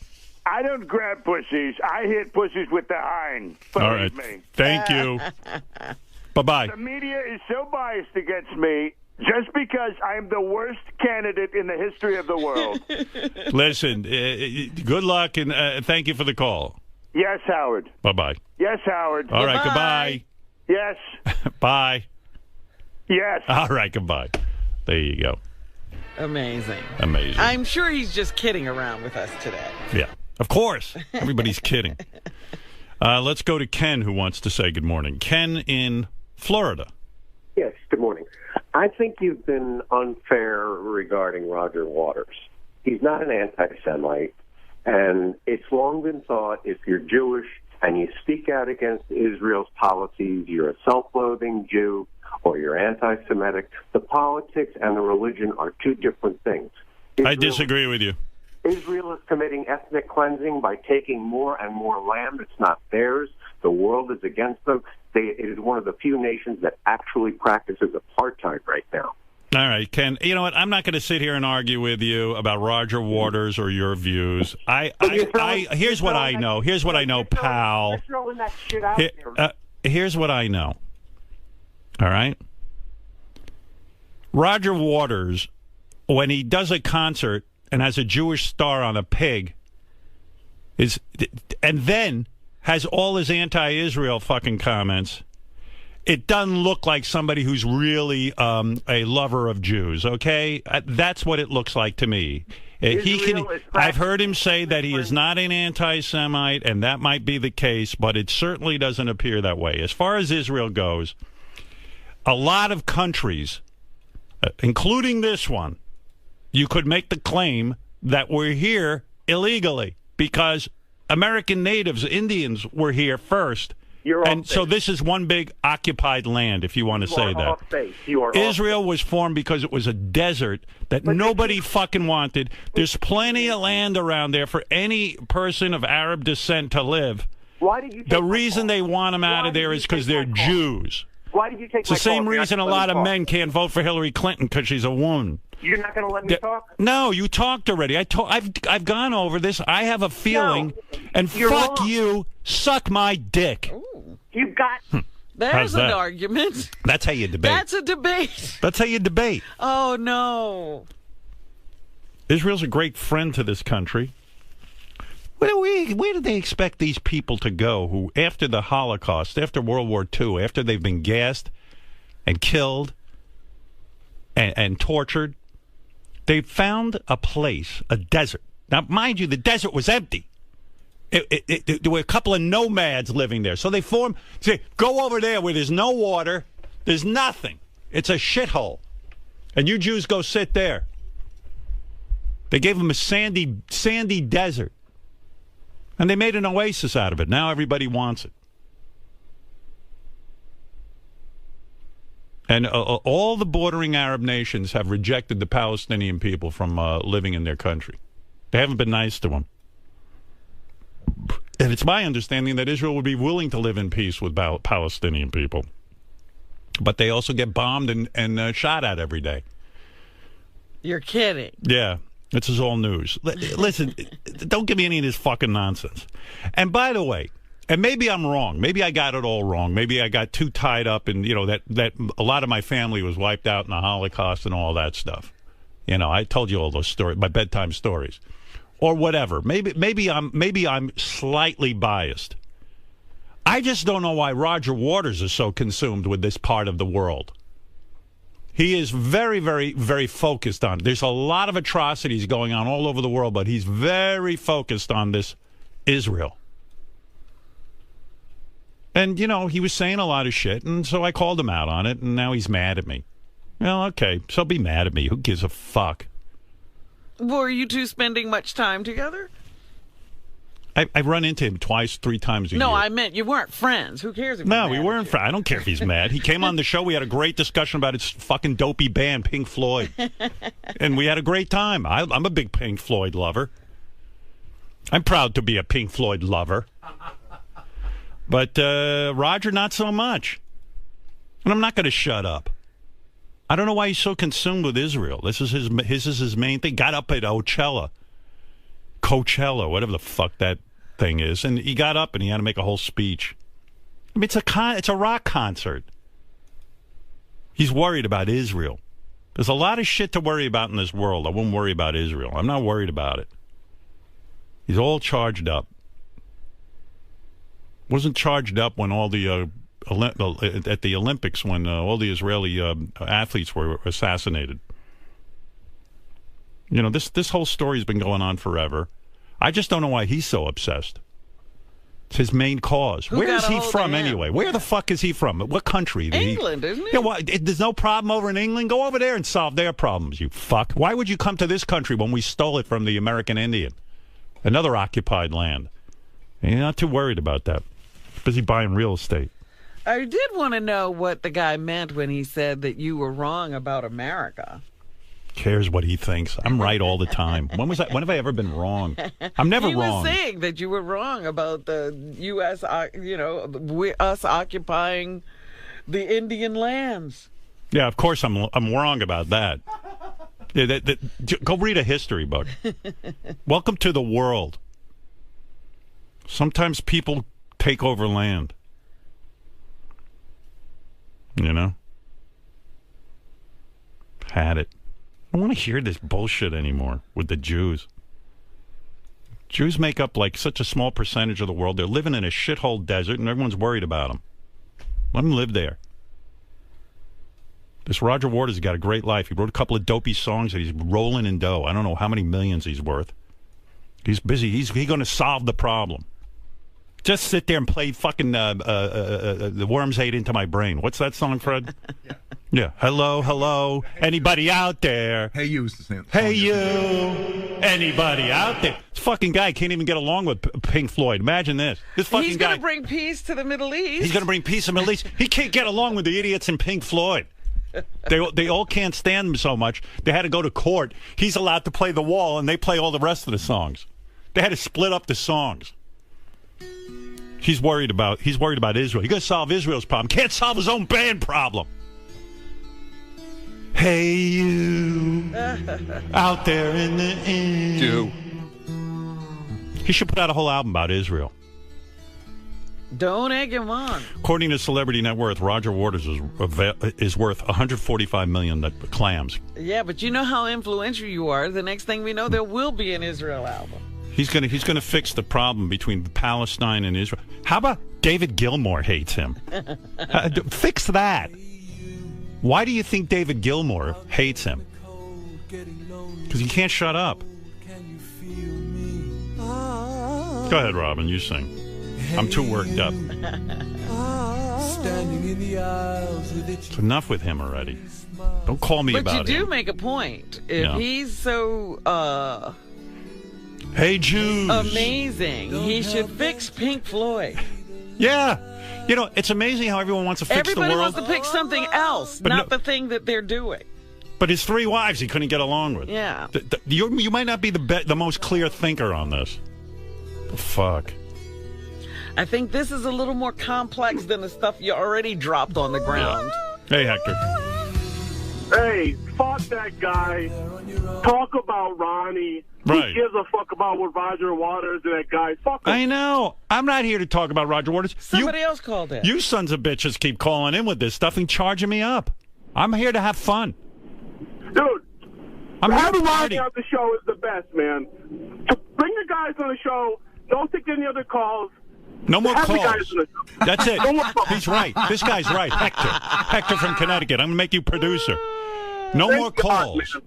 I don't grab pussies. I hit pussies with the hind. All right. Me. Thank you. Bye-bye. The media is so biased against me just because I'm the worst candidate in the history of the world. Listen, good luck, and thank you for the call. Yes, Howard. Bye-bye. Yes, Howard. All right, goodbye. Yes. Bye. Yes. All right, goodbye. There you go. Amazing. I'm sure he's just kidding around with us today. Yeah, of course. Everybody's kidding. Let's go to Ken, who wants to say good morning. Ken in Florida. Yes, good morning. I think you've been unfair regarding Roger Waters. He's not an anti-Semite, and it's long been thought if you're Jewish and you speak out against Israel's policies, you're a self-loathing Jew or you're anti-Semitic. The politics and the religion are 2 different things. I disagree with you. Israel is committing ethnic cleansing by taking more and more land. It's not theirs. The world is against them. It is one of the few nations that actually practices apartheid right now. All right, Ken. You know what? I'm not going to sit here and argue with you about Roger Waters or your views. Here's what I know. Here's what I know, pal. You're throwing that shit out there. Here's what I know. All right? Roger Waters, when he does a concert and has a Jewish star on a pig, and then has all his anti-Israel fucking comments, it doesn't look like somebody who's really a lover of Jews, okay? That's what it looks like to me. I've heard him say that he is not an anti-Semite, and that might be the case, but it certainly doesn't appear that way. As far as Israel goes, a lot of countries, including this one, you could make the claim that we're here illegally because American natives, Indians, were here first. So this is one big occupied land, if you want to say that. Israel was formed because it was a desert that nobody fucking wanted. There's plenty of land around there for any person of Arab descent to live. Why did you take the reason they want them out of there is because they're Jews. Why did you take It's the same reason a lot of men can't vote for Hillary Clinton because she's a woman. You're not going to let me talk? No, you talked already. I've gone over this. I have a feeling, and fuck you, suck my dick. You got... There's an argument. That's how you debate. That's a debate. That's how you debate. Oh, no. Israel's a great friend to this country. Where do they expect these people to go who, after the Holocaust, after World War II, after they've been gassed and killed and tortured, they found a place, a desert. Now, mind you, the desert was empty. There were a couple of nomads living there. So they say, go over there where there's no water, there's nothing. It's a shithole. And you Jews go sit there. They gave them a sandy desert. And they made an oasis out of it. Now everybody wants it. And all the bordering Arab nations have rejected the Palestinian people from living in their country. They haven't been nice to them. And it's my understanding that Israel would be willing to live in peace with Palestinian people. But they also get bombed and shot at every day. You're kidding. Yeah. This is all news. Listen, don't give me any of this fucking nonsense. And by the way, and maybe I'm wrong. Maybe I got it all wrong. Maybe I got too tied up in, that a lot of my family was wiped out in the Holocaust and all that stuff. I told you all those stories, my bedtime stories. Or whatever. Maybe I'm slightly biased. I just don't know why Roger Waters is so consumed with this part of the world. He is very, very, very focused on it. There's a lot of atrocities going on all over the world, but he's very focused on this Israel. And, he was saying a lot of shit, and so I called him out on it, and now he's mad at me. Well, okay, so be mad at me. Who gives a fuck? Were you two spending much time together? I run into him 2-3 times a year. No, I meant you weren't friends. Who cares if No, we weren't friends. I don't care if he's mad. He came on the show. We had a great discussion about his fucking dopey band, Pink Floyd. And we had a great time. I'm a big Pink Floyd lover. I'm proud to be a Pink Floyd lover. But Roger, not so much. And I'm not going to shut up. I don't know why he's so consumed with Israel. This is his main thing. Got up at Coachella, whatever the fuck that thing is, and he got up and he had to make a whole speech. I mean, it's a rock concert. He's worried about Israel. There's a lot of shit to worry about in this world. I wouldn't worry about Israel. I'm not worried about it. He's all charged up. Wasn't charged up when all the at the Olympics when all the Israeli athletes were assassinated. This whole story's been going on forever. I just don't know why he's so obsessed. It's his main cause. Where is he from anyway? Where the fuck is he from? What country? England, isn't he? Yeah, well, there's no problem over in England. Go over there and solve their problems, you fuck. Why would you come to this country when we stole it from the American Indian? Another occupied land. And you're not too worried about that. Busy buying real estate. I did want to know what the guy meant when he said that you were wrong about America. Cares what he thinks. I'm right all the time. When have I ever been wrong? I'm never wrong. He was saying that you were wrong about the U.S., us occupying the Indian lands. Yeah, of course I'm wrong about that. Yeah, go read a history book. Welcome to the world. Sometimes people take over land. Had it. I don't want to hear this bullshit anymore with the Jews. Jews make up like such a small percentage of the world. They're living in a shithole desert, and everyone's worried about them. Let them live there. This Roger Waters has got a great life. He wrote a couple of dopey songs that he's rolling in dough. I don't know how many millions he's worth. He's busy. He's going to solve the problem. Just sit there and play fucking The Worms Ate Into My Brain. What's that song, Fred? Yeah. Hello, hello. Anybody out there? Hey, you. Hey, you. Anybody out there? This fucking guy can't even get along with Pink Floyd. Imagine this. This fucking He's guy. going to bring peace to the Middle East. He's going to bring peace to the Middle East. He can't get along with the idiots in Pink Floyd. They all can't stand him so much. They had to go to court. He's allowed to play The Wall, and they play all the rest of the songs. They had to split up the songs. He's worried about Israel. He got to solve Israel's problem. Can't solve his own band problem. Hey, you out there in the end. Jew. He should put out a whole album about Israel. Don't egg him on. According to Celebrity Net Worth, Roger Waters is worth $145 million clams. Yeah, but you know how influential you are. The next thing we know, there will be an Israel album. He's gonna fix the problem between Palestine and Israel. How about David Gilmour hates him? Fix that. Why do you think David Gilmour hates him? Because he can't shut up. Go ahead, Robin. You sing. I'm too worked up. It's enough with him already. Don't call me about it. But you do make a point. If he's so hey, Jews, amazing, he should fix Pink Floyd. Yeah. You know, it's amazing how everyone wants to fix Everybody the world. wants to pick something else, but not the thing that they're doing. But his 3 wives he couldn't get along with. Yeah. You might not be the most clear thinker on this. The fuck. I think this is a little more complex than the stuff you already dropped on the ground. Yeah. Hey, Hector. Hey, fuck that guy. Talk about Ronnie. Right. Who gives a fuck about what Roger Waters and that guy? Fuck him. I know. I'm not here to talk about Roger Waters. Somebody else called in. You sons of bitches keep calling in with this stuff and charging me up. I'm here to have fun. Dude, having Ronnie on the show is the best, man. Bring the guys on the show. Don't take any other calls. No more calls. That's it. No more calls. He's right. This guy's right. Hector from Connecticut. I'm going to make you producer. No more calls.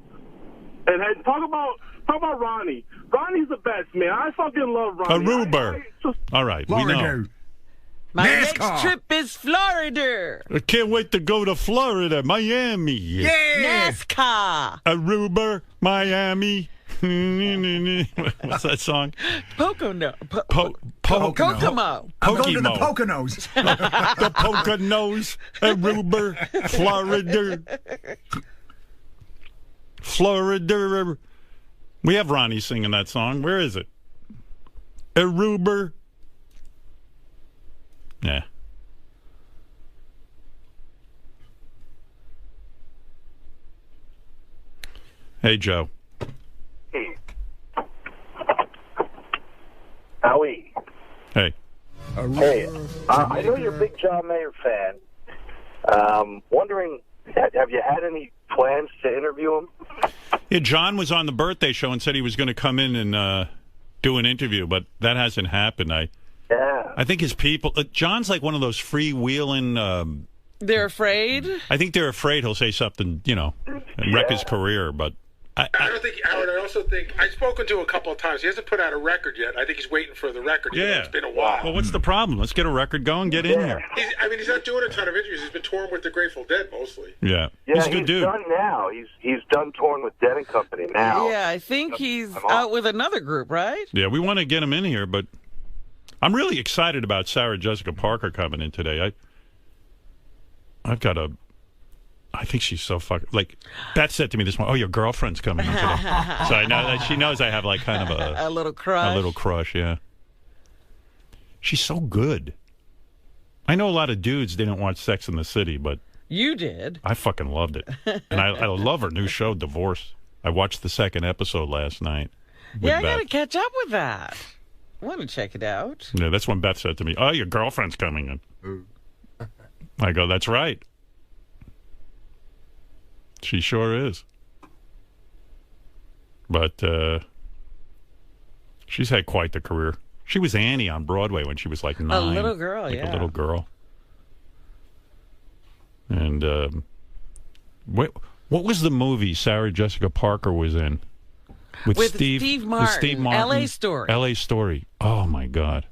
And talk about Ronnie. Ronnie's the best, man. I fucking love Ronnie. Aruba. All right. Florida. We know. My next trip is Florida. I can't wait to go to Florida, Miami. Yeah. NASCAR. Aruba, Miami. What's that song? Pocono. Kokomo. I'm going to the Poconos. The Poconos, Aruba, Florida. We have Ronnie singing that song. Where is it? Aruba. Yeah. Hey, Joe. Howie. Hey. Hey, I know you're a big John Mayer fan. Wondering, have you had any plans to interview him? Yeah, John was on the birthday show and said he was going to come in and do an interview, but that hasn't happened. I think his people... John's like one of those freewheeling... They're afraid? I think they're afraid he'll say something, and wreck his career, but... I don't think, Howard, I also think, I've spoken to him a couple of times. He hasn't put out a record yet. I think he's waiting for the record. Yeah. It's been a while. Well, what's the problem? Let's get a record going, get in here. He's not doing a ton of interviews. He's been touring with the Grateful Dead mostly. Yeah. Yeah, he's a good dude. Done now. He's done touring with Dead and Company now. Yeah, I think he's out with another group, right? Yeah, we want to get him in here, but I'm really excited about Sarah Jessica Parker coming in today. I've got a... I think she's so fucking... Like, Beth said to me this morning, your girlfriend's coming in today. So I know that she knows I have, like, kind of a little crush. A little crush, yeah. She's so good. I know a lot of dudes didn't watch Sex in the City, but... You did. I fucking loved it. And I love her new show, Divorce. I watched the second episode last night. Yeah, I got to catch up with that. I want to check it out. Yeah, that's when Beth said to me, your girlfriend's coming in. I go, that's right. She sure is. But She's had quite the career. She was Annie on Broadway when she was like 9. A little girl, like yeah. a little girl. And what was the movie Sarah Jessica Parker was in? With Steve Martin. With Steve Martin. L.A. Story. L.A. Story. Oh, my God.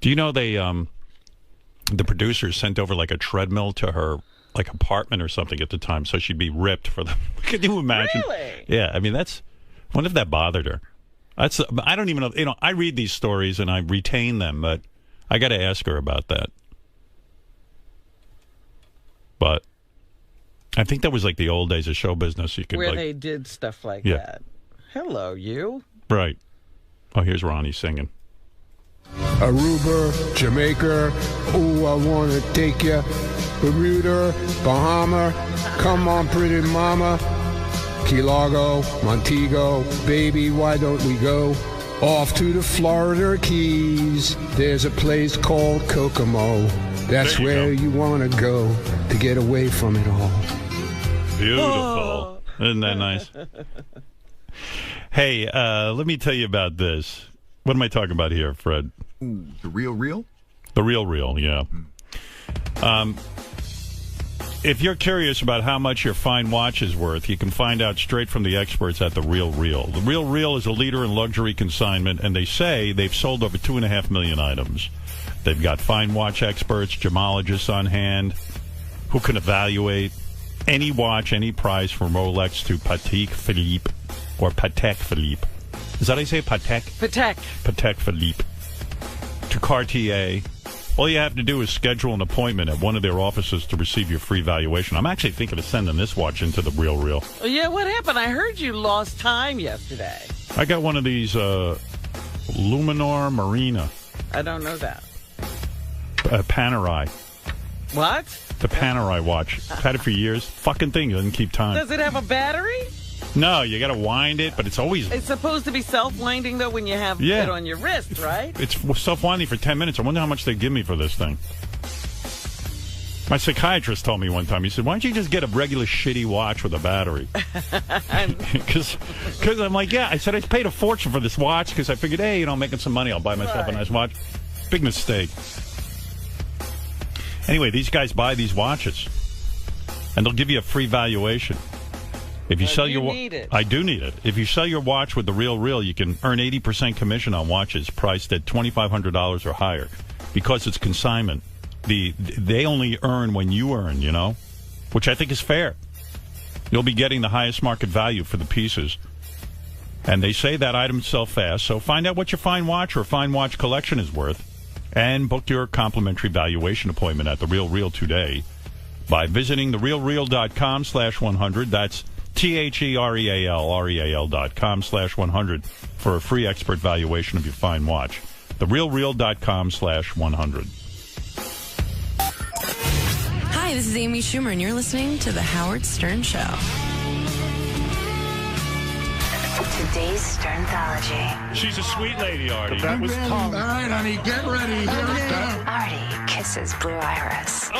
Do you know they, the producers sent over like a treadmill to her like apartment or something at the time so she'd be ripped for them. Can you imagine? Really? Yeah, I mean, I wonder if that bothered her. I don't even know. I read these stories and I retain them, but I got to ask her about that. But I think that was like the old days of show business. You could where like, they did stuff like Yeah. that. Hello, you. Right. Oh, here's Ronnie singing. Aruba, Jamaica, ooh, I wanna take ya. Bermuda, Bahama, come on, pretty mama. Key Largo, Montego, baby, why don't we go off to the Florida Keys? There's a place called Kokomo. That's where you wanna go to get away from it all. Beautiful. Isn't that nice? Hey, let me tell you about this. What am I talking about here, Fred? Ooh, the real real? The real real, yeah. If you're curious about how much your fine watch is worth, you can find out straight from the experts at The Real Real. The Real Real is a leader in luxury consignment, and they say they've sold over 2.5 million items. They've got fine watch experts, gemologists on hand, who can evaluate any watch, any price, from Rolex to Patek Philippe, or Patek Philippe. Is that how you say it? Patek? Patek. Patek Philippe. To Cartier. All you have to do is schedule an appointment at one of their offices to receive your free valuation. I'm actually thinking of sending this watch into The Real Real. Yeah, what happened? I heard you lost time yesterday. I got one of these Luminor Marina. I don't know that. Panerai. What? The Panerai watch. I've had it for years. Fucking thing doesn't keep time. Does it have a battery? No, you got to wind it, but it's always... It's supposed to be self-winding, though, when you have it on your wrist, right? It's self-winding for 10 minutes. I wonder how much they give me for this thing. My psychiatrist told me one time, he said, why don't you just get a regular shitty watch with a battery? Because I'm like, yeah. I said, I paid a fortune for this watch because I figured, hey, making some money. I'll buy myself a nice watch. Big mistake. Anyway, these guys buy these watches, and they'll give you a free valuation. If you sell your need it. I do need it. If you sell your watch with The Real Real, you can earn 80% commission on watches priced at $2,500 or higher. Because it's consignment, they only earn when you earn, which I think is fair. You'll be getting the highest market value for the pieces. And they say that items sell fast, so find out what your fine watch or fine watch collection is worth and book your complimentary valuation appointment at The Real Real today by visiting therealreal.com/100. That's TheReal.com/100 for a free expert valuation of your fine watch. Therealreal.com/100. Hi, this is Amy Schumer, and you're listening to The Howard Stern Show. Today's Sternthology. She's a sweet lady, Artie. That was Tom. All right, honey, get ready. Artie kisses Blue Iris.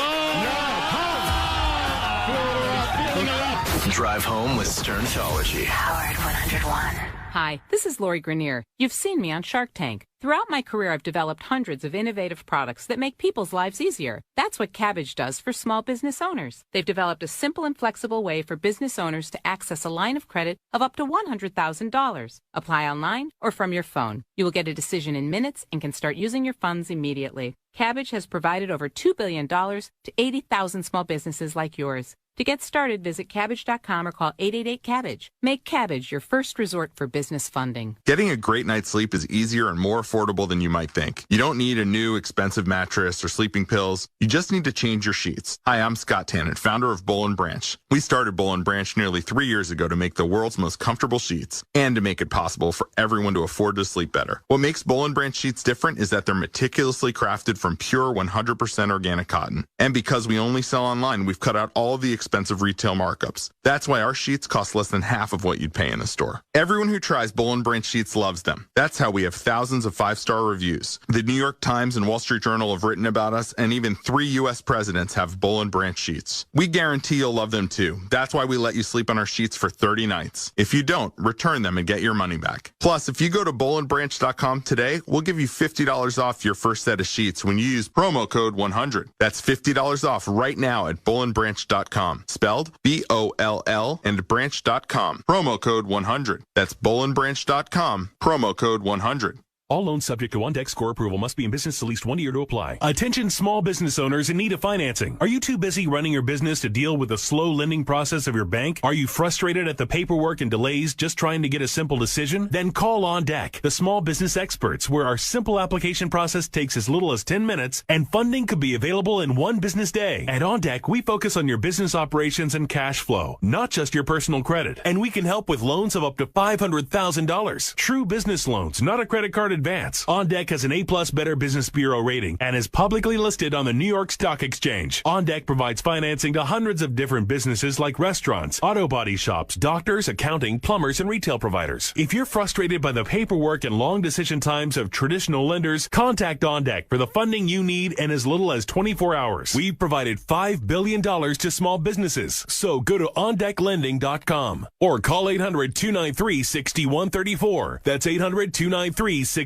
Drive home with Sternthology. Howard 101. Hi, this is Lori Grenier. You've seen me on Shark Tank. Throughout my career, I've developed hundreds of innovative products that make people's lives easier. That's what Cabbage does for small business owners. They've developed a simple and flexible way for business owners to access a line of credit of up to $100,000. Apply online or from your phone. You will get a decision in minutes and can start using your funds immediately. Cabbage has provided over $2 billion to 80,000 small businesses like yours. To get started, visit Cabbage.com or call 888-CABBAGE. Make Cabbage your first resort for business funding. Getting a great night's sleep is easier and more affordable than you might think. You don't need a new expensive mattress or sleeping pills. You just need to change your sheets. Hi, I'm Scott Tannen, founder of Boll & Branch. We started Boll & Branch nearly 3 years ago to make the world's most comfortable sheets and to make it possible for everyone to afford to sleep better. What makes Boll & Branch sheets different is that they're meticulously crafted from pure 100% organic cotton. And because we only sell online, we've cut out all of the expensive retail markups. That's why our sheets cost less than half of what you'd pay in a store. Everyone who tries Boll & Branch sheets loves them. That's how we have thousands of 5-star reviews. The New York Times and Wall Street Journal have written about us, and even 3 U.S. presidents have Boll & Branch sheets. We guarantee you'll love them too. That's why we let you sleep on our sheets for 30 nights. If you don't, return them and get your money back. Plus, if you go to bollandbranch.com today, we'll give you $50 off your first set of sheets when you use promo code 100. That's $50 off right now at bollandbranch.com. Spelled B-O-L-L and branch.com. Promo code 100. That's bollandbranch.com. Promo code 100. All loans subject to on-deck score approval must be in business at least 1 year to apply. Attention small business owners in need of financing. Are you too busy running your business to deal with the slow lending process of your bank? Are you frustrated at the paperwork and delays just trying to get a simple decision? Then call On Deck, the small business experts, where our simple application process takes as little as 10 minutes and funding could be available in 1 business day. At On Deck, we focus on your business operations and cash flow, not just your personal credit. And we can help with loans of up to $500,000. True business loans, not a credit card advance. On Deck has an A+ Better Business Bureau rating and is publicly listed on the New York Stock Exchange. On Deck provides financing to hundreds of different businesses like restaurants, auto body shops, doctors, accounting, plumbers, and retail providers. If you're frustrated by the paperwork and long decision times of traditional lenders, contact On Deck for the funding you need in as little as 24 hours. We've provided $5 billion to small businesses. So go to OnDeckLending.com or call 800-293-6134. That's 800-293-6134.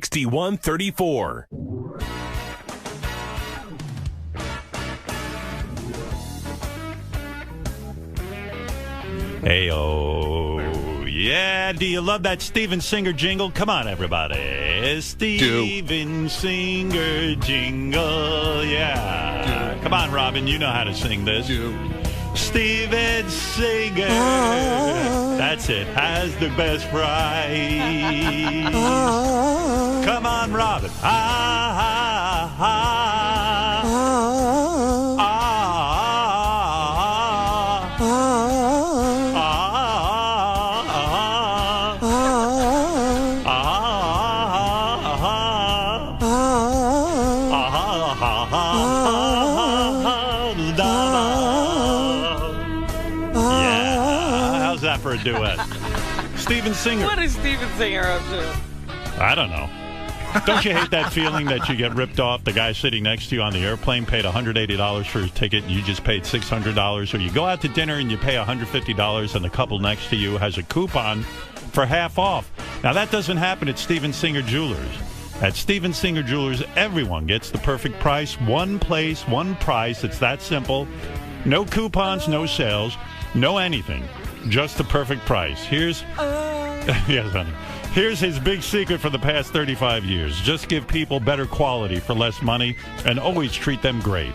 Hey-oh. Yeah, do you love that Steven Singer jingle? Come on, everybody. Steven Singer jingle. Yeah. Come on, Robin. You know how to sing this. Steven Singer. That's it. Has the best price. Come on, Robin. For a duet. Steven Singer. What is Steven Singer up to? I don't know. Don't you hate that feeling that you get ripped off? The guy sitting next to you on the airplane paid $180 for his ticket and you just paid $600. Or you go out to dinner and you pay $150 and the couple next to you has a coupon for half off. Now that doesn't happen at Steven Singer Jewelers. At Steven Singer Jewelers, everyone gets the perfect price. One place, one price. It's that simple. No coupons, no sales, no anything. Just the perfect price. Here's yes, honey. Here's his big secret for the past 35 years. Just give people better quality for less money and always treat them great.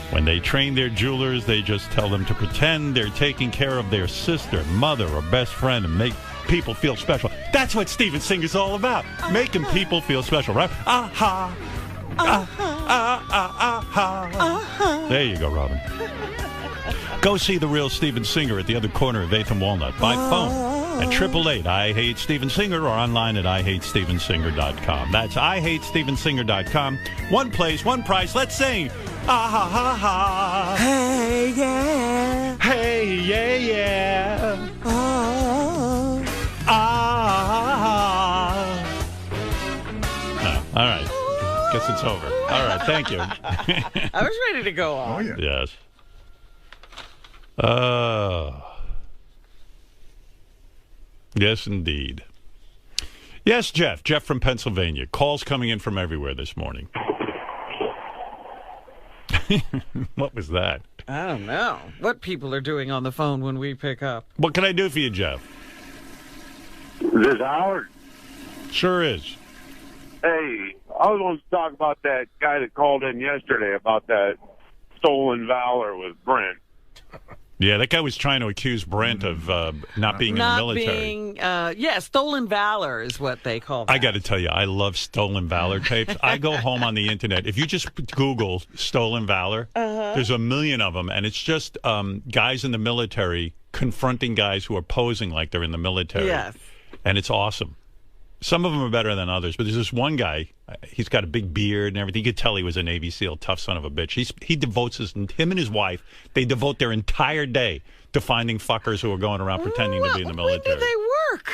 When they train their jewelers, they just tell them to pretend they're taking care of their sister, mother, or best friend and make people feel special. That's what Steven Singer's all about. Making people feel special, right? There you go, Robin. Go see the real Steven Singer at the other corner of 8th and Walnut by phone at 888-I-HATE-STEVEN-SINGER or online at IHateStevenSinger.com. That's IHateStevenSinger.com. One place, one price. Let's sing. Hey, yeah. Hey, yeah, yeah. All right. Guess it's over. All right. Thank you. I was ready to go on. Oh, yeah. Yes. Yes, indeed. Yes, Jeff. Jeff from Pennsylvania. Calls coming in from everywhere this morning. What was that? I don't know what people are doing on the phone when we pick up. What can I do for you, Jeff? Is this Howard? Sure is. Hey, I was going to talk about that guy that called in yesterday about that stolen valor with Brent. Yeah, that guy was trying to accuse Brent of not being in the military. Stolen valor is what they call that. I got to tell you, I love stolen valor tapes. I go home on the internet. If you just Google stolen valor, there's a million of them, and it's just guys in the military confronting guys who are posing like they're in the military. Yes. And it's awesome. Some of them are better than others, but there's this one guy. He's got a big beard and everything. You could tell he was a Navy SEAL, tough son of a bitch. He devotes him and his wife. They devote their entire day to finding fuckers who are going around pretending to be in the military. When do they work?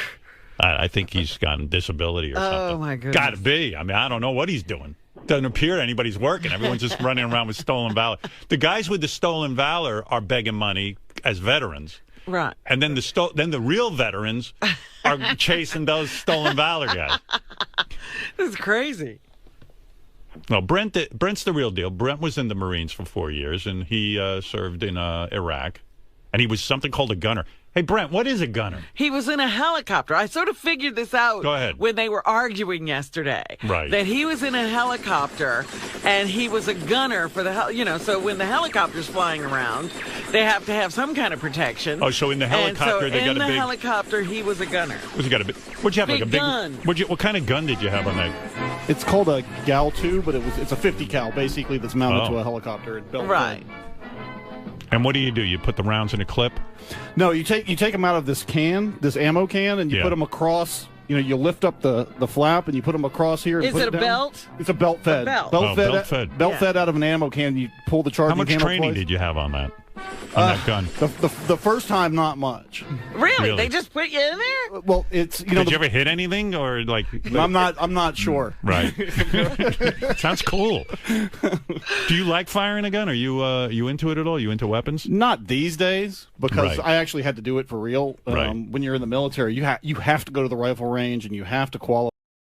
I think he's got a disability or something. Oh my goodness! Got to be. I mean, I don't know what he's doing. Doesn't appear anybody's working. Everyone's just running around with stolen valor. The guys with the stolen valor are begging money as veterans. Right. And then the real veterans are chasing those stolen valor guys. This is crazy. No, Brent's the real deal. Brent was in the Marines for 4 years, and he served in Iraq. And he was something called a gunner. Hey, Brent, what is a gunner? He was in a helicopter. I sort of figured this out Go ahead. when they were arguing yesterday. Right. That he was in a helicopter and he was a gunner for the so when the helicopter's flying around, they have to have some kind of protection. Oh, so in the helicopter, they got a big... in the helicopter, he was a gunner. What'd you have, big like a big gun. What kind of gun did you have on that? It's called a Gal 2, but it's a 50 cal, basically, that's mounted to a helicopter. Right. And what do? You put the rounds in a clip? No, you take them out of this ammo can, and you put them across. You lift up the flap and you put them across here. And Is it a belt? It's a belt fed. Belt fed. Belt fed out of an ammo can. You pull the charging. How much training did you have on that? That gun? The first time, not much. Really? They just put you in there? Well, it's Did you ever hit anything or like? I'm not sure. Right. Sounds cool. Do you like firing a gun? Are you into it at all? You into weapons? Not these days, because I actually had to do it for real. Right. When you're in the military, you have to go to the rifle range and you have to qualify.